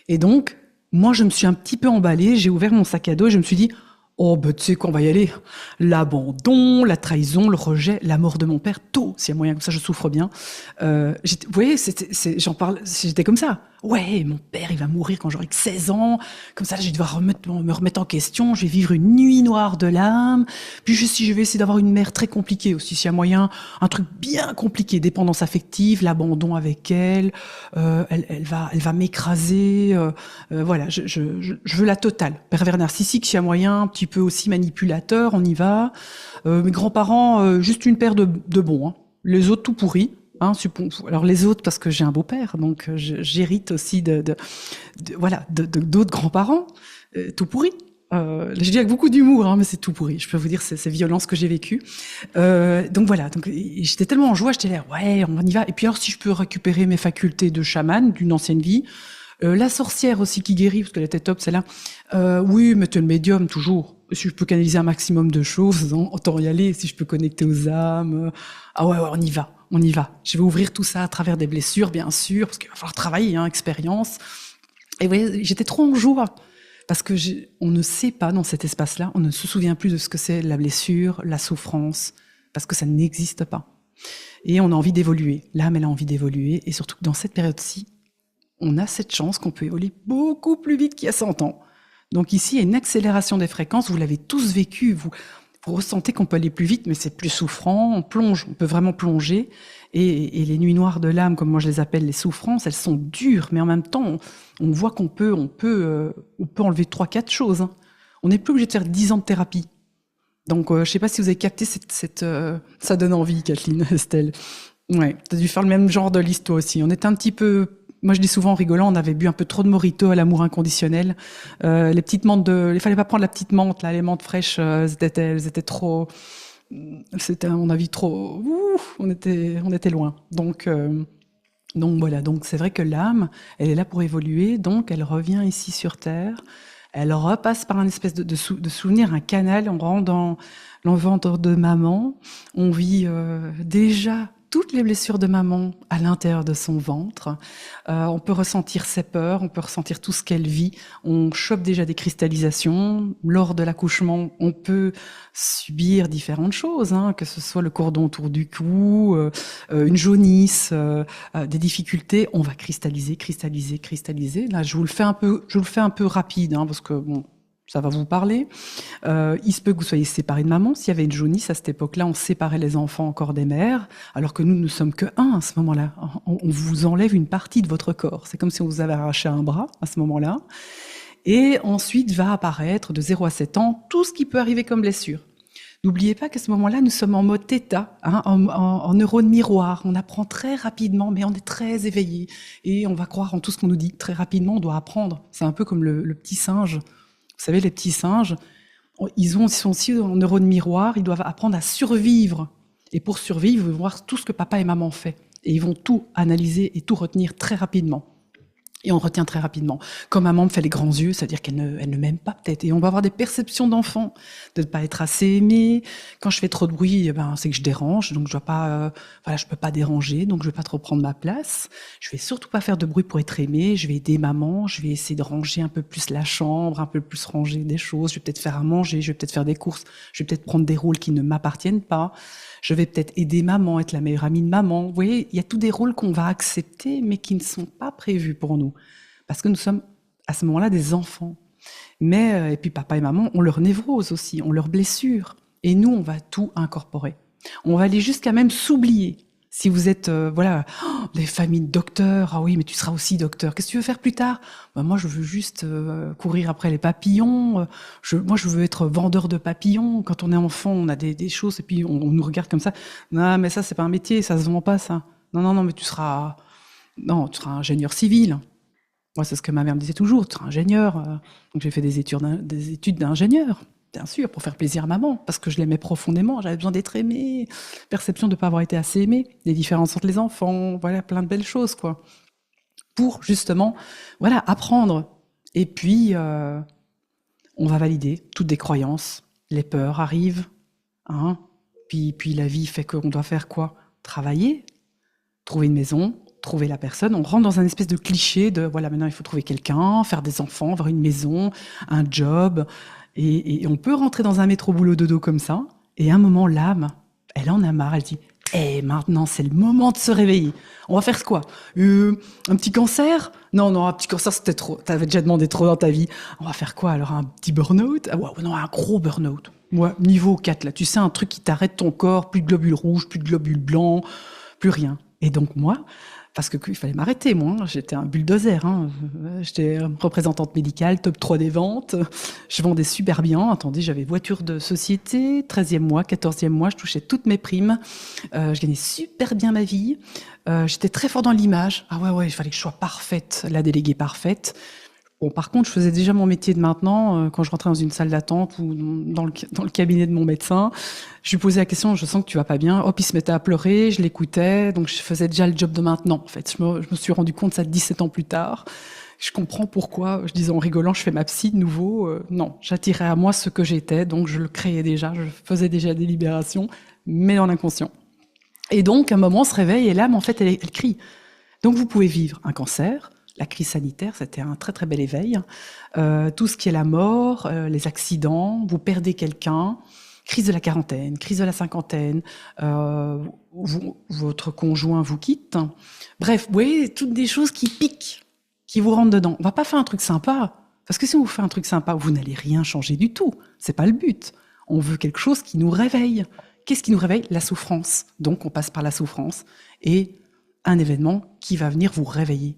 Et donc, moi, je me suis un petit peu emballée, j'ai ouvert mon sac à dos et je me suis dit, oh, ben, tu sais qu'on va y aller. L'abandon, la trahison, le rejet, la mort de mon père, tout. S'il y a moyen, comme ça, je souffre bien. Vous voyez, j'en parle, j'étais comme ça. Ouais, mon père, il va mourir quand j'aurai que 16 ans. Comme ça, là, je vais devoir me remettre en question. Je vais vivre une nuit noire de l'âme. Puis, je vais essayer d'avoir une mère très compliquée aussi, s'il y a moyen. Un truc bien compliqué, dépendance affective, l'abandon avec elle. Elle va m'écraser. Voilà, je veux la totale. Pervers narcissique, s'il y a moyen, un petit peu aussi manipulateur, on y va. Mes grands-parents, juste une paire de bons. Hein. Les autres, tout pourris. Hein, alors les autres, parce que j'ai un beau-père, donc j'hérite aussi d'autres grands-parents, tout pourris. Je dis avec beaucoup d'humour, hein, mais c'est tout pourri. Je peux vous dire, c'est violent ce que j'ai vécu. Donc voilà, donc j'étais tellement en joie, j'étais là, ouais, on y va. Et puis alors, si je peux récupérer mes facultés de chaman d'une ancienne vie, la sorcière aussi qui guérit, parce qu'elle était top, celle-là. Oui, mais tu es le médium toujours. Si je peux canaliser un maximum de choses, autant y aller. Si je peux connecter aux âmes, ah ouais, on y va, on y va. Je vais ouvrir tout ça à travers des blessures, bien sûr, parce qu'il va falloir travailler, hein, expérience. Et vous voyez, j'étais trop en joie. Parce que on ne sait pas dans cet espace-là, on ne se souvient plus de ce que c'est la blessure, la souffrance, parce que ça n'existe pas. Et on a envie d'évoluer. L'âme, elle a envie d'évoluer. Et surtout que dans cette période-ci, on a cette chance qu'on peut évoluer beaucoup plus vite qu'il y a 100 ans. Donc ici, il y a une accélération des fréquences. Vous l'avez tous vécu. Vous ressentez qu'on peut aller plus vite, mais c'est plus souffrant. On plonge, on peut vraiment plonger. Et les nuits noires de l'âme, comme moi je les appelle, les souffrances, elles sont dures. Mais en même temps, on voit qu'on peut enlever 3-4 choses. Hein. On n'est plus obligé de faire 10 ans de thérapie. Donc, je ne sais pas si vous avez capté ça donne envie, Kathleen, Estelle. Ouais, tu as dû faire le même genre de liste toi aussi. On était un petit peu... Moi, je dis souvent en rigolant, on avait bu un peu trop de mojito à l'amour inconditionnel. Les petites menthes il fallait pas prendre la petite menthe, là, les menthes fraîches, elles étaient trop, c'était à mon avis trop, on était loin. Donc voilà. Donc c'est vrai que l'âme, elle est là pour évoluer. Donc elle revient ici sur Terre. Elle repasse par un espèce de souvenir, un canal. On rentre dans l'enventre de maman. On vit déjà toutes les blessures de maman à l'intérieur de son ventre. On peut ressentir ses peurs, on peut ressentir tout ce qu'elle vit. On chope déjà des cristallisations. Lors de l'accouchement, on peut subir différentes choses, hein, que ce soit le cordon autour du cou, une jaunisse, des difficultés. On va cristalliser. Là, je vous le fais un peu rapide, hein, parce que bon, ça va vous parler. Il se peut que vous soyez séparés de maman. S'il y avait une jaunisse à cette époque-là, on séparait les enfants encore des mères, alors que nous ne sommes que un à ce moment-là. On vous enlève une partie de votre corps. C'est comme si on vous avait arraché un bras à ce moment-là. Et ensuite va apparaître, de 0 à 7 ans, tout ce qui peut arriver comme blessure. N'oubliez pas qu'à ce moment-là, nous sommes en mode theta, hein, en neurone miroir. On apprend très rapidement, mais on est très éveillé. Et on va croire en tout ce qu'on nous dit. Très rapidement, on doit apprendre. C'est un peu comme le petit singe. Vous savez, les petits singes, ils sont aussi en neurones miroirs, ils doivent apprendre à survivre. Et pour survivre, ils vont voir tout ce que papa et maman fait. Et ils vont tout analyser et tout retenir très rapidement. Et on retient très rapidement. Comme maman me fait les grands yeux, c'est-à-dire qu'elle ne m'aime pas peut-être. Et on va avoir des perceptions d'enfant, de ne pas être assez aimé. Quand je fais trop de bruit, c'est que je dérange, donc je peux pas déranger, donc je vais pas trop prendre ma place. Je vais surtout pas faire de bruit pour être aimé. Je vais aider maman, je vais essayer de ranger un peu plus la chambre, un peu plus ranger des choses. Je vais peut-être faire à manger, je vais peut-être faire des courses, je vais peut-être prendre des rôles qui ne m'appartiennent pas. Je vais peut-être aider maman, être la meilleure amie de maman. Vous voyez, il y a tous des rôles qu'on va accepter, mais qui ne sont pas prévus pour nous. Parce que nous sommes, à ce moment-là, des enfants. Mais, et puis papa et maman ont leur névrose aussi, ont leurs blessures. Et nous, on va tout incorporer. On va aller jusqu'à même s'oublier. Si vous êtes, des familles de docteurs, ah oui, mais tu seras aussi docteur. Qu'est-ce que tu veux faire plus tard? Moi, je veux juste courir après les papillons. Moi, je veux être vendeur de papillons. Quand on est enfant, on a des choses, et puis on nous regarde comme ça. Non, mais ça, c'est pas un métier, ça se vend pas, ça. Non, mais tu seras ingénieur civil. Moi, c'est ce que ma mère me disait toujours, tu seras ingénieur. Donc, j'ai fait des études d'ingénieur. Bien sûr, pour faire plaisir à maman, parce que je l'aimais profondément, j'avais besoin d'être aimée, perception de ne pas avoir été assez aimée, des différences entre les enfants, voilà, plein de belles choses, quoi. pour justement, voilà, apprendre. Et puis, on va valider toutes des croyances. Les peurs arrivent, hein. Puis la vie fait qu'on doit faire quoi? Travailler, trouver une maison, trouver la personne. On rentre dans un espèce de cliché de, voilà, maintenant il faut trouver quelqu'un, faire des enfants, avoir une maison, un job. Et on peut rentrer dans un métro boulot dodo comme ça. Et à un moment, l'âme, elle en a marre. Elle dit, maintenant, c'est le moment de se réveiller. On va faire quoi? Un petit cancer? Non, un petit cancer, c'était trop. T'avais déjà demandé trop dans ta vie. On va faire quoi alors? Un petit burn-out? Ah, ouais, non, un gros burn-out. Ouais, niveau 4, là. Tu sais, un truc qui t'arrête ton corps, plus de globules rouges, plus de globules blancs, plus rien. Et donc, moi, parce que il fallait m'arrêter, moi. J'étais un bulldozer. Hein. J'étais représentante médicale, top 3 des ventes. Je vendais super bien. Attendez, j'avais voiture de société, 13e mois, 14e mois, je touchais toutes mes primes. Je gagnais super bien ma vie. J'étais très fort dans l'image. Ah ouais, il fallait que je sois parfaite, la déléguée parfaite. Bon, par contre, je faisais déjà mon métier de maintenant quand je rentrais dans une salle d'attente ou dans le cabinet de mon médecin. Je lui posais la question, je sens que tu vas pas bien. Hop, il se mettait à pleurer, je l'écoutais. Donc, je faisais déjà le job de maintenant, en fait. Je me suis rendu compte ça 17 ans plus tard. Je comprends pourquoi, je disais en rigolant, je fais ma psy de nouveau. Non, j'attirais à moi ce que j'étais, donc je le créais déjà, je faisais déjà des libérations, mais dans l'inconscient. Et donc, à un moment, on se réveille et l'âme, en fait, elle crie. Donc, vous pouvez vivre un cancer. La crise sanitaire, c'était un très très bel éveil. Tout ce qui est la mort, les accidents, vous perdez quelqu'un, crise de la quarantaine, crise de la cinquantaine, votre conjoint vous quitte. Bref, vous voyez, toutes des choses qui piquent, qui vous rentrent dedans. On va pas faire un truc sympa, parce que si on vous fait un truc sympa, vous n'allez rien changer du tout. C'est pas le but. On veut quelque chose qui nous réveille. Qu'est-ce qui nous réveille? La souffrance. Donc on passe par la souffrance et un événement qui va venir vous réveiller,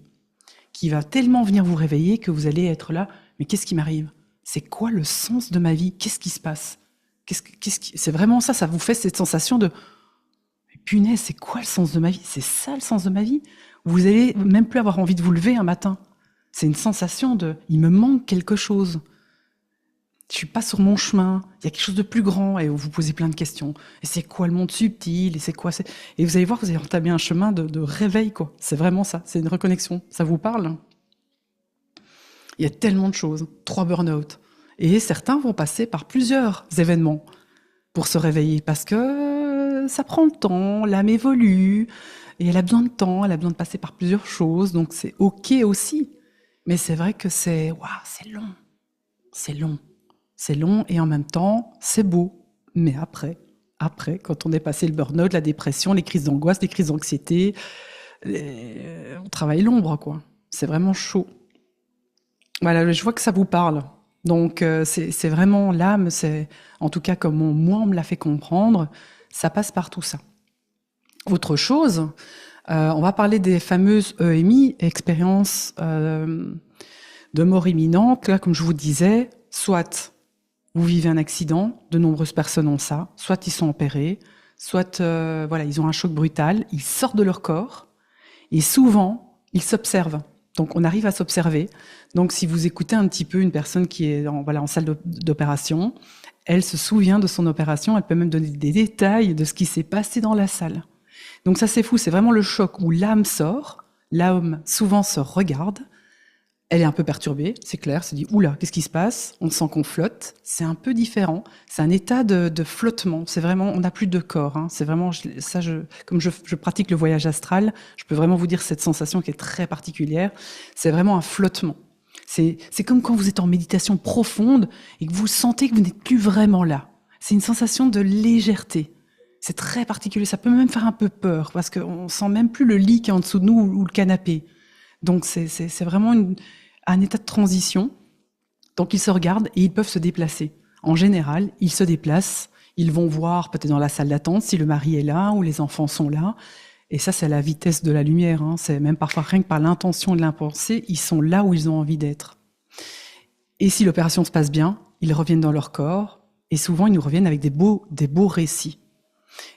qui va tellement venir vous réveiller que vous allez être là. Mais qu'est-ce qui m'arrive? C'est quoi le sens de ma vie? Qu'est-ce qui se passe? C'est vraiment ça, ça vous fait cette sensation de punaise, c'est quoi le sens de ma vie? C'est ça le sens de ma vie? Vous allez même plus avoir envie de vous lever un matin. C'est une sensation de il me manque quelque chose. Je suis pas sur mon chemin, il y a quelque chose de plus grand et vous vous posez plein de questions. Et c'est quoi le monde subtil? Et c'est quoi? Et vous allez voir que vous allez entamer un chemin de réveil, quoi. C'est vraiment ça, c'est une reconnexion. Ça vous parle? Il y a tellement de choses, 3 burn-out. Et certains vont passer par plusieurs événements pour se réveiller parce que ça prend le temps, l'âme évolue et elle a besoin de temps, elle a besoin de passer par plusieurs choses, donc c'est ok aussi. Mais c'est vrai que c'est long, c'est long. C'est long et en même temps, c'est beau. Mais après, quand on est passé le burn-out, la dépression, les crises d'angoisse, les crises d'anxiété, on travaille l'ombre, quoi. C'est vraiment chaud. Voilà, je vois que ça vous parle. Donc, c'est vraiment l'âme, c'est, en tout cas, comme moi, on me l'a fait comprendre, ça passe par tout ça. Autre chose, on va parler des fameuses EMI, expériences de mort imminente. Là, comme je vous disais, soit vous vivez un accident, de nombreuses personnes ont ça, soit ils sont opérés, soit voilà, ils ont un choc brutal, ils sortent de leur corps et souvent, ils s'observent. Donc, on arrive à s'observer. Donc, si vous écoutez un petit peu une personne qui est en salle d'opération, elle se souvient de son opération, elle peut même donner des détails de ce qui s'est passé dans la salle. Donc ça, c'est fou, c'est vraiment le choc où l'âme sort, l'âme souvent se regarde, elle est un peu perturbée, c'est clair, se dit « Oula, qu'est-ce qui se passe ?» On sent qu'on flotte, c'est un peu différent, c'est un état de flottement, c'est vraiment, on n'a plus de corps, hein. C'est vraiment, comme je pratique le voyage astral, je peux vraiment vous dire cette sensation qui est très particulière, c'est vraiment un flottement. C'est comme quand vous êtes en méditation profonde et que vous sentez que vous n'êtes plus vraiment là. C'est une sensation de légèreté. C'est très particulier, ça peut même faire un peu peur parce qu'on sent même plus le lit qui est en dessous de nous ou le canapé. Donc c'est vraiment un état de transition. Donc ils se regardent et ils peuvent se déplacer. En général, ils se déplacent, ils vont voir peut-être dans la salle d'attente si le mari est là ou les enfants sont là. Et ça, c'est la vitesse de la lumière, hein. C'est même parfois rien que par l'intention de l'impensé, ils sont là où ils ont envie d'être. Et si l'opération se passe bien, ils reviennent dans leur corps et souvent ils nous reviennent avec des beaux récits.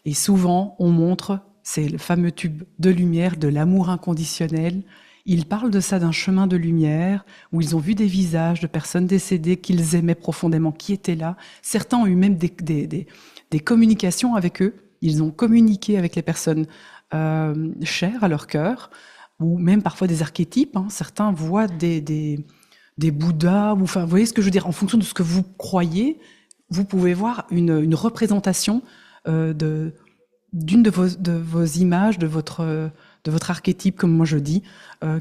Et souvent, on montre, c'est le fameux tube de lumière, de l'amour inconditionnel. Ils parlent de ça, d'un chemin de lumière, où ils ont vu des visages de personnes décédées qu'ils aimaient profondément, qui étaient là. Certains ont eu même des communications avec eux. Ils ont communiqué avec les personnes chères à leur cœur. ou même parfois des archétypes. Certains voient des Bouddhas, ou, enfin, vous voyez ce que je veux dire, en fonction de ce que vous croyez, vous pouvez voir une représentation d'une de vos images, de votre archétype, comme moi je dis,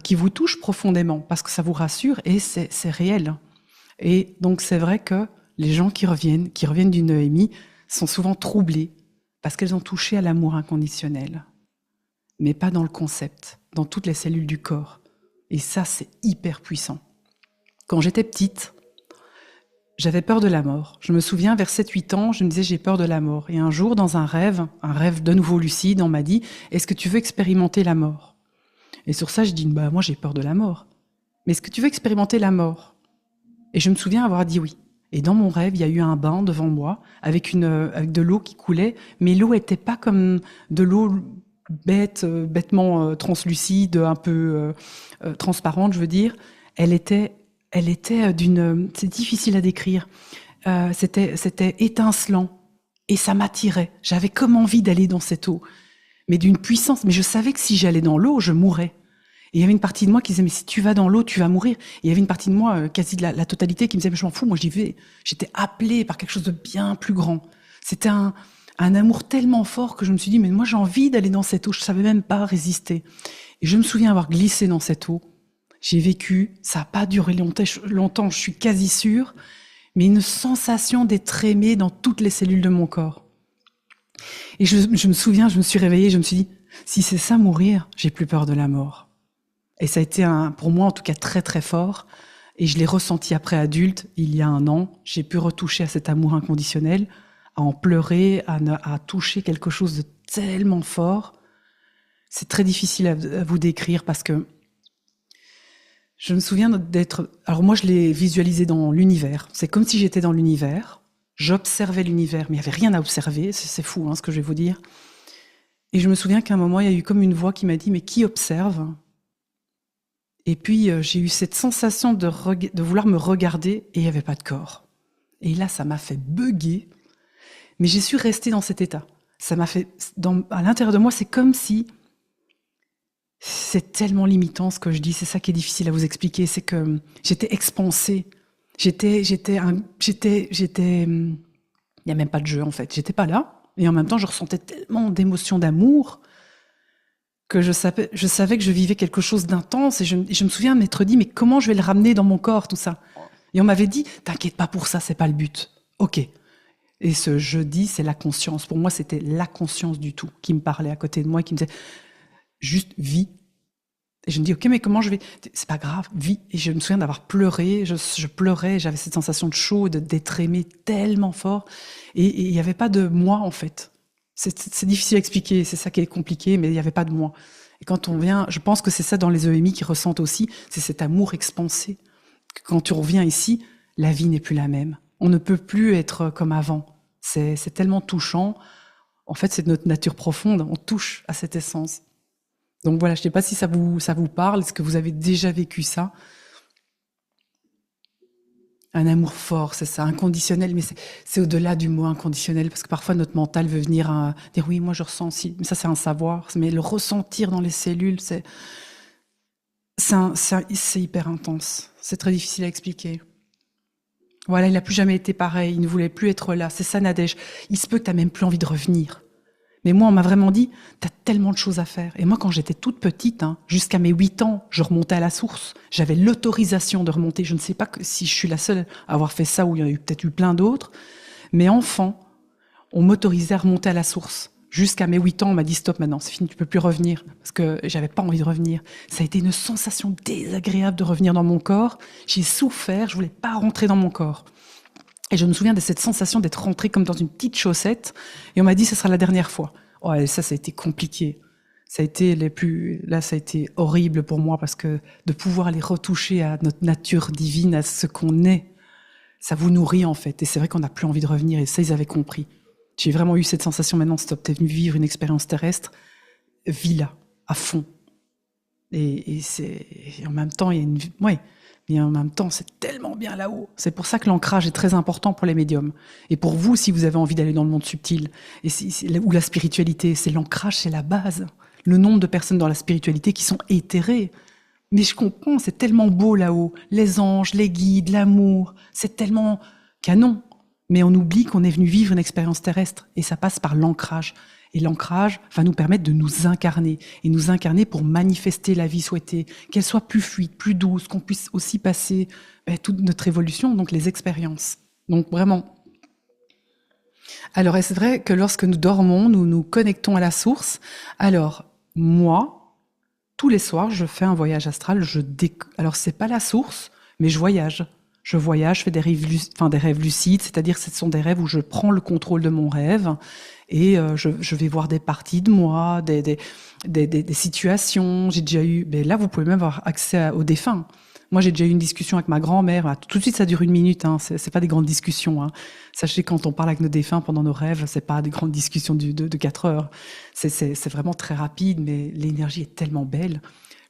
qui vous touche profondément, parce que ça vous rassure et c'est réel. Et donc c'est vrai que les gens qui reviennent d'une EMI sont souvent troublés parce qu'elles ont touché à l'amour inconditionnel, mais pas dans le concept, dans toutes les cellules du corps. Et ça, c'est hyper puissant. Quand j'étais petite, j'avais peur de la mort. Je me souviens, vers 7-8 ans, je me disais, j'ai peur de la mort. Et un jour, dans un rêve de nouveau lucide, on m'a dit, est-ce que tu veux expérimenter la mort? Et sur ça, je dis, bah, moi, j'ai peur de la mort. Mais est-ce que tu veux expérimenter la mort? Et je me souviens avoir dit oui. Et dans mon rêve, il y a eu un bain devant moi, avec de l'eau qui coulait, mais l'eau était pas comme de l'eau bêtement translucide, un peu transparente, je veux dire. Elle était c'est difficile à décrire. C'était étincelant et ça m'attirait. J'avais comme envie d'aller dans cette eau, mais d'une puissance. Mais je savais que si j'allais dans l'eau, je mourrais. Et il y avait une partie de moi qui disait, mais si tu vas dans l'eau, tu vas mourir. Et il y avait une partie de moi, quasi de la totalité, qui me disait, mais je m'en fous, moi j'y vais. J'étais appelée par quelque chose de bien plus grand. C'était un amour tellement fort que je me suis dit, mais moi j'ai envie d'aller dans cette eau. Je savais même pas résister. Et je me souviens avoir glissé dans cette eau. J'ai vécu, ça n'a pas duré longtemps, je suis quasi sûre, mais une sensation d'être aimée dans toutes les cellules de mon corps. Et je me souviens, je me suis réveillée, je me suis dit, si c'est ça mourir, j'ai plus peur de la mort. Et ça a été pour moi en tout cas très très fort. Et je l'ai ressenti après adulte, il y a 1 an. J'ai pu retoucher à cet amour inconditionnel, à en pleurer, à toucher quelque chose de tellement fort. C'est très difficile à vous décrire parce que je me souviens d'être... Alors moi je l'ai visualisé dans l'univers. C'est comme si j'étais dans l'univers. J'observais l'univers, mais il n'y avait rien à observer. C'est fou ce que je vais vous dire. Et je me souviens qu'à un moment, il y a eu comme une voix qui m'a dit « Mais qui observe ?» Et puis, j'ai eu cette sensation de vouloir me regarder et il n'y avait pas de corps. Et là, ça m'a fait bugger. Mais j'ai su rester dans cet état. Ça m'a fait... à l'intérieur de moi, c'est comme si... C'est tellement limitant ce que je dis. C'est ça qui est difficile à vous expliquer. C'est que j'étais expansée. Il n'y a même pas de jeu, en fait. J'étais pas là. Et en même temps, je ressentais tellement d'émotions d'amour que je savais que je vivais quelque chose d'intense. Et je me souviens m'être dit, mais comment je vais le ramener dans mon corps, tout ça? Et on m'avait dit, t'inquiète pas pour ça, c'est pas le but. Ok. Et ce jeudi, c'est la conscience. Pour moi, c'était la conscience du tout qui me parlait à côté de moi et qui me disait, juste vis. Et je me dis, ok, mais comment je vais... C'est pas grave, vis. Et je me souviens d'avoir pleuré, je pleurais, j'avais cette sensation de chaud, d'être aimée tellement fort. Et il n'y avait pas de moi, en fait. C'est difficile à expliquer, c'est ça qui est compliqué, mais il n'y avait pas de moi. Et quand on vient, je pense que c'est ça dans les EMI qui ressentent aussi, c'est cet amour expansé. Quand tu reviens ici, la vie n'est plus la même. On ne peut plus être comme avant. C'est tellement touchant. En fait, c'est notre nature profonde, on touche à cette essence. Donc voilà, je ne sais pas si ça vous parle, est-ce que vous avez déjà vécu ça? Un amour fort, c'est ça, inconditionnel, mais c'est au-delà du mot inconditionnel, parce que parfois notre mental veut venir dire oui, moi je ressens aussi, mais ça c'est un savoir, mais le ressentir dans les cellules, c'est hyper intense, c'est très difficile à expliquer. Voilà, il n'a plus jamais été pareil, il ne voulait plus être là, c'est ça Nadège, il se peut que tu n'as même plus envie de revenir. Mais moi, on m'a vraiment dit, t'as tellement de choses à faire. Et moi, quand j'étais toute petite, jusqu'à mes 8 ans, je remontais à la source. J'avais l'autorisation de remonter. Je ne sais pas si je suis la seule à avoir fait ça ou il y en a peut-être eu plein d'autres. Mais enfant, on m'autorisait à remonter à la source. Jusqu'à mes 8 ans, on m'a dit stop maintenant, c'est fini, tu peux plus revenir. Parce que j'avais pas envie de revenir. Ça a été une sensation désagréable de revenir dans mon corps. J'ai souffert, je voulais pas rentrer dans mon corps. Et je me souviens de cette sensation d'être rentrée comme dans une petite chaussette. Et on m'a dit, ce sera la dernière fois. Oh, et ça a été compliqué. Ça a été ça a été horrible pour moi parce que de pouvoir les retoucher à notre nature divine, à ce qu'on est, ça vous nourrit en fait. Et c'est vrai qu'on n'a plus envie de revenir. Et ça, ils avaient compris. J'ai vraiment eu cette sensation maintenant, stop, t'es venu vivre une expérience terrestre, vis-la, à fond. Et en même temps, il y a mais en même temps, c'est tellement bien là-haut. C'est pour ça que l'ancrage est très important pour les médiums. Et pour vous, si vous avez envie d'aller dans le monde subtil, ou la spiritualité, c'est l'ancrage, c'est la base. Le nombre de personnes dans la spiritualité qui sont éthérées. Mais je comprends, c'est tellement beau là-haut. Les anges, les guides, l'amour, c'est tellement canon. Mais on oublie qu'on est venu vivre une expérience terrestre. Et ça passe par l'ancrage. Et l'ancrage va nous permettre de nous incarner. Et nous incarner pour manifester la vie souhaitée. Qu'elle soit plus fluide, plus douce, qu'on puisse aussi passer toute notre évolution, donc les expériences. Donc vraiment. Alors, c'est vrai que lorsque nous dormons, nous nous connectons à la source. Alors, moi, tous les soirs, je fais un voyage astral. Alors, c'est pas la source, mais je voyage. Je voyage, je fais des rêves lucides, c'est-à-dire que ce sont des rêves où je prends le contrôle de mon rêve et je vais voir des parties de moi, des situations. J'ai déjà eu, là, vous pouvez même avoir accès aux défunts. Moi, j'ai déjà eu une discussion avec ma grand-mère. Tout de suite, ça dure 1 minute. Hein. C'est pas des grandes discussions. Hein. Sachez, quand on parle avec nos défunts pendant nos rêves, c'est pas des grandes discussions de 4 heures. C'est vraiment très rapide, mais l'énergie est tellement belle.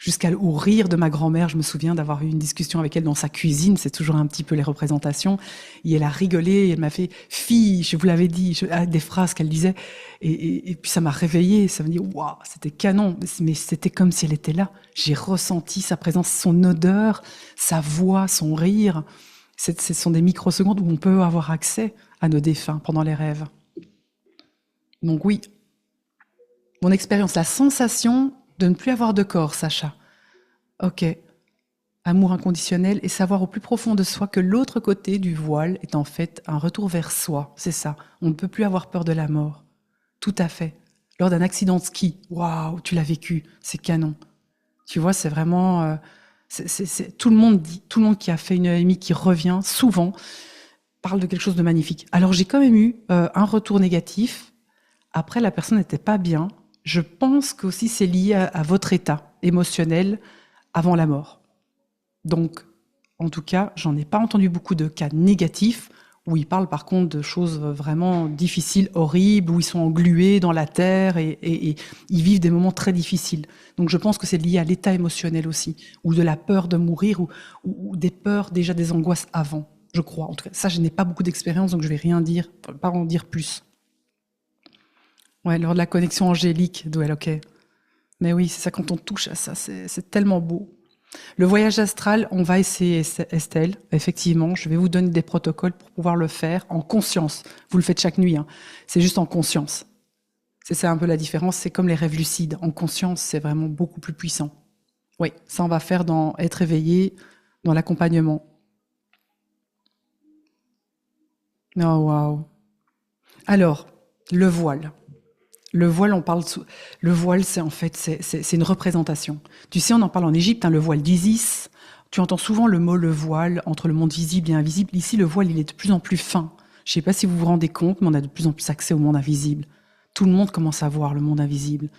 Jusqu'au rire de ma grand-mère, je me souviens d'avoir eu une discussion avec elle dans sa cuisine. C'est toujours un petit peu les représentations. Et elle a rigolé. Et elle m'a fait « Fille, je vous l'avais dit », des phrases qu'elle disait. Et puis ça m'a réveillée. Ça m'a dit « Waouh, c'était canon ». Mais c'était comme si elle était là. J'ai ressenti sa présence, son odeur, sa voix, son rire. Ce sont des microsecondes où on peut avoir accès à nos défunts pendant les rêves. Donc oui, mon expérience, la sensation de ne plus avoir de corps, Sacha. Ok. Amour inconditionnel et savoir au plus profond de soi que l'autre côté du voile est en fait un retour vers soi. C'est ça. On ne peut plus avoir peur de la mort. Tout à fait. Lors d'un accident de ski, waouh, tu l'as vécu, c'est canon. Tu vois, c'est vraiment... tout le monde dit, tout le monde qui a fait une EMI qui revient souvent parle de quelque chose de magnifique. Alors j'ai quand même eu un retour négatif. Après, la personne n'était pas bien. Je pense qu'aussi c'est lié à votre état émotionnel avant la mort. Donc, en tout cas, j'en ai pas entendu beaucoup de cas négatifs où ils parlent par contre de choses vraiment difficiles, horribles, où ils sont englués dans la terre et ils vivent des moments très difficiles. Donc je pense que c'est lié à l'état émotionnel aussi, ou de la peur de mourir, ou des peurs, déjà des angoisses avant, je crois. En tout cas, ça, je n'ai pas beaucoup d'expérience, donc je vais rien dire, pas en dire plus. Ouais, lors de la connexion angélique, Douel, ok. Mais oui, c'est ça, quand on touche à ça, c'est tellement beau. Le voyage astral, on va essayer, Estelle, effectivement. Je vais vous donner des protocoles pour pouvoir le faire en conscience. Vous le faites chaque nuit, hein. C'est juste en conscience. C'est ça un peu la différence, c'est comme les rêves lucides. En conscience, c'est vraiment beaucoup plus puissant. Oui, ça on va faire dans être éveillé, dans l'accompagnement. Oh, waouh. Alors, le voile. Le voile, le voile, c'est en fait, c'est une représentation. Tu sais, on en parle en Égypte, hein, le voile d'Isis. Tu entends souvent le mot le voile entre le monde visible et invisible. Ici, le voile, il est de plus en plus fin. Je ne sais pas si vous vous rendez compte, mais on a de plus en plus accès au monde invisible. Tout le monde commence à voir le monde invisible.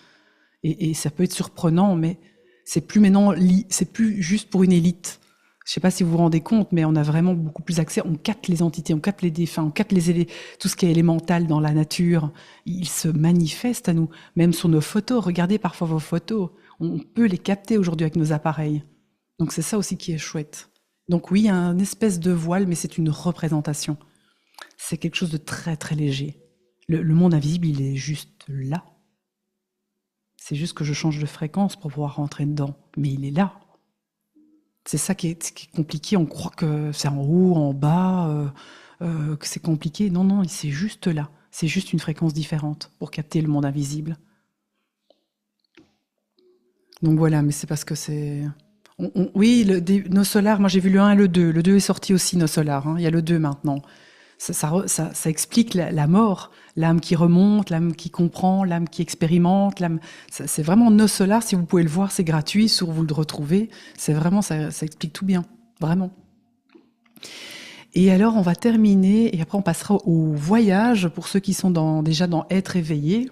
Et ça peut être surprenant, mais c'est plus maintenant, c'est plus juste pour une élite. Je ne sais pas si vous vous rendez compte, mais on a vraiment beaucoup plus accès. On capte les entités, on capte les défunts, on capte tout ce qui est élémental dans la nature. Il se manifeste à nous, même sur nos photos. Regardez parfois vos photos. On peut les capter aujourd'hui avec nos appareils. Donc c'est ça aussi qui est chouette. Donc oui, il y a un espèce de voile, mais c'est une représentation. C'est quelque chose de très très léger. Le monde invisible, il est juste là. C'est juste que je change de fréquence pour pouvoir rentrer dedans. Mais il est là. C'est ça qui est compliqué. On croit que c'est en haut, en bas, que c'est compliqué. Non, non, c'est juste là. C'est juste une fréquence différente pour capter le monde invisible. Donc voilà, mais c'est parce que c'est... Oui, nos solars, moi j'ai vu le 1 et le 2. Le 2 est sorti aussi, nos solars. Hein. Il y a le 2 maintenant. Ça explique la mort, l'âme qui remonte, l'âme qui comprend, l'âme qui expérimente. C'est vraiment nos solars. Si vous pouvez le voir, c'est gratuit. Si vous le retrouvez, c'est vraiment, ça explique tout bien, vraiment. Et alors, on va terminer et après on passera au voyage pour ceux qui sont déjà dans être éveillé.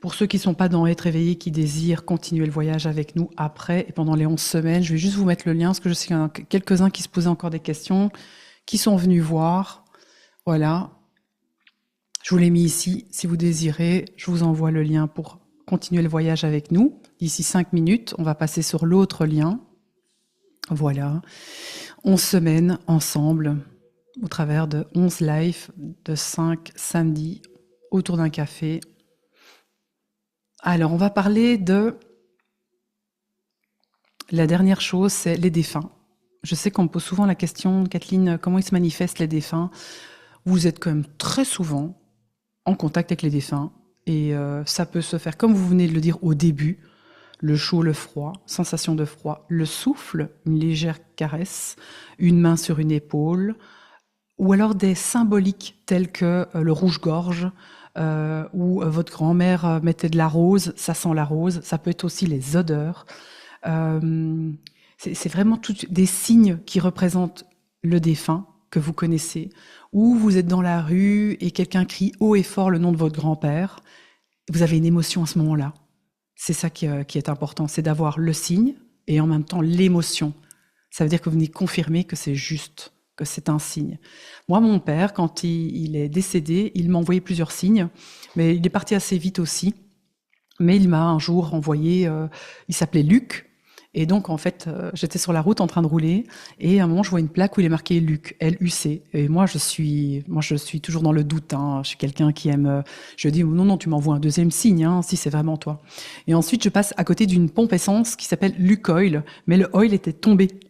Pour ceux qui ne sont pas dans être éveillé, qui désirent continuer le voyage avec nous après et pendant les 11 semaines, je vais juste vous mettre le lien parce que je sais qu'il y en a quelques-uns qui se posaient encore des questions, qui sont venus voir. Voilà. Je vous l'ai mis ici. Si vous désirez, je vous envoie le lien pour continuer le voyage avec nous. D'ici 5 minutes, on va passer sur l'autre lien. Voilà. 11 semaines ensemble au travers de 11 lives de 5 samedis autour d'un café Alors, on va parler de la dernière chose, c'est les défunts. Je sais qu'on me pose souvent la question, Kathleen, comment ils se manifestent les défunts? Vous êtes quand même très souvent en contact avec les défunts et ça peut se faire, comme vous venez de le dire au début, le chaud, le froid, sensation de froid, le souffle, une légère caresse, une main sur une épaule, ou alors des symboliques tels que le rouge-gorge, où votre grand-mère mettait de la rose, ça sent la rose, ça peut être aussi les odeurs. C'est vraiment des signes qui représentent le défunt que vous connaissez, ou vous êtes dans la rue et quelqu'un crie haut et fort le nom de votre grand-père, vous avez une émotion à ce moment-là. C'est ça qui est important, c'est d'avoir le signe et en même temps l'émotion. Ça veut dire que vous venez confirmer que c'est juste, que c'est un signe. Moi, mon père, quand il est décédé, il m'a envoyé plusieurs signes, mais il est parti assez vite aussi. Mais il m'a un jour envoyé, il s'appelait Luc, et donc en fait, j'étais sur la route en train de rouler, et à un moment, je vois une plaque où il est marqué Luc, L-U-C. Et moi, je suis toujours dans le doute. Hein. Je suis quelqu'un qui aime. Je dis non, tu m'envoies un deuxième signe, hein, si c'est vraiment toi. Et ensuite, je passe à côté d'une pompe essence qui s'appelle Lukoil, mais le oil était tombé.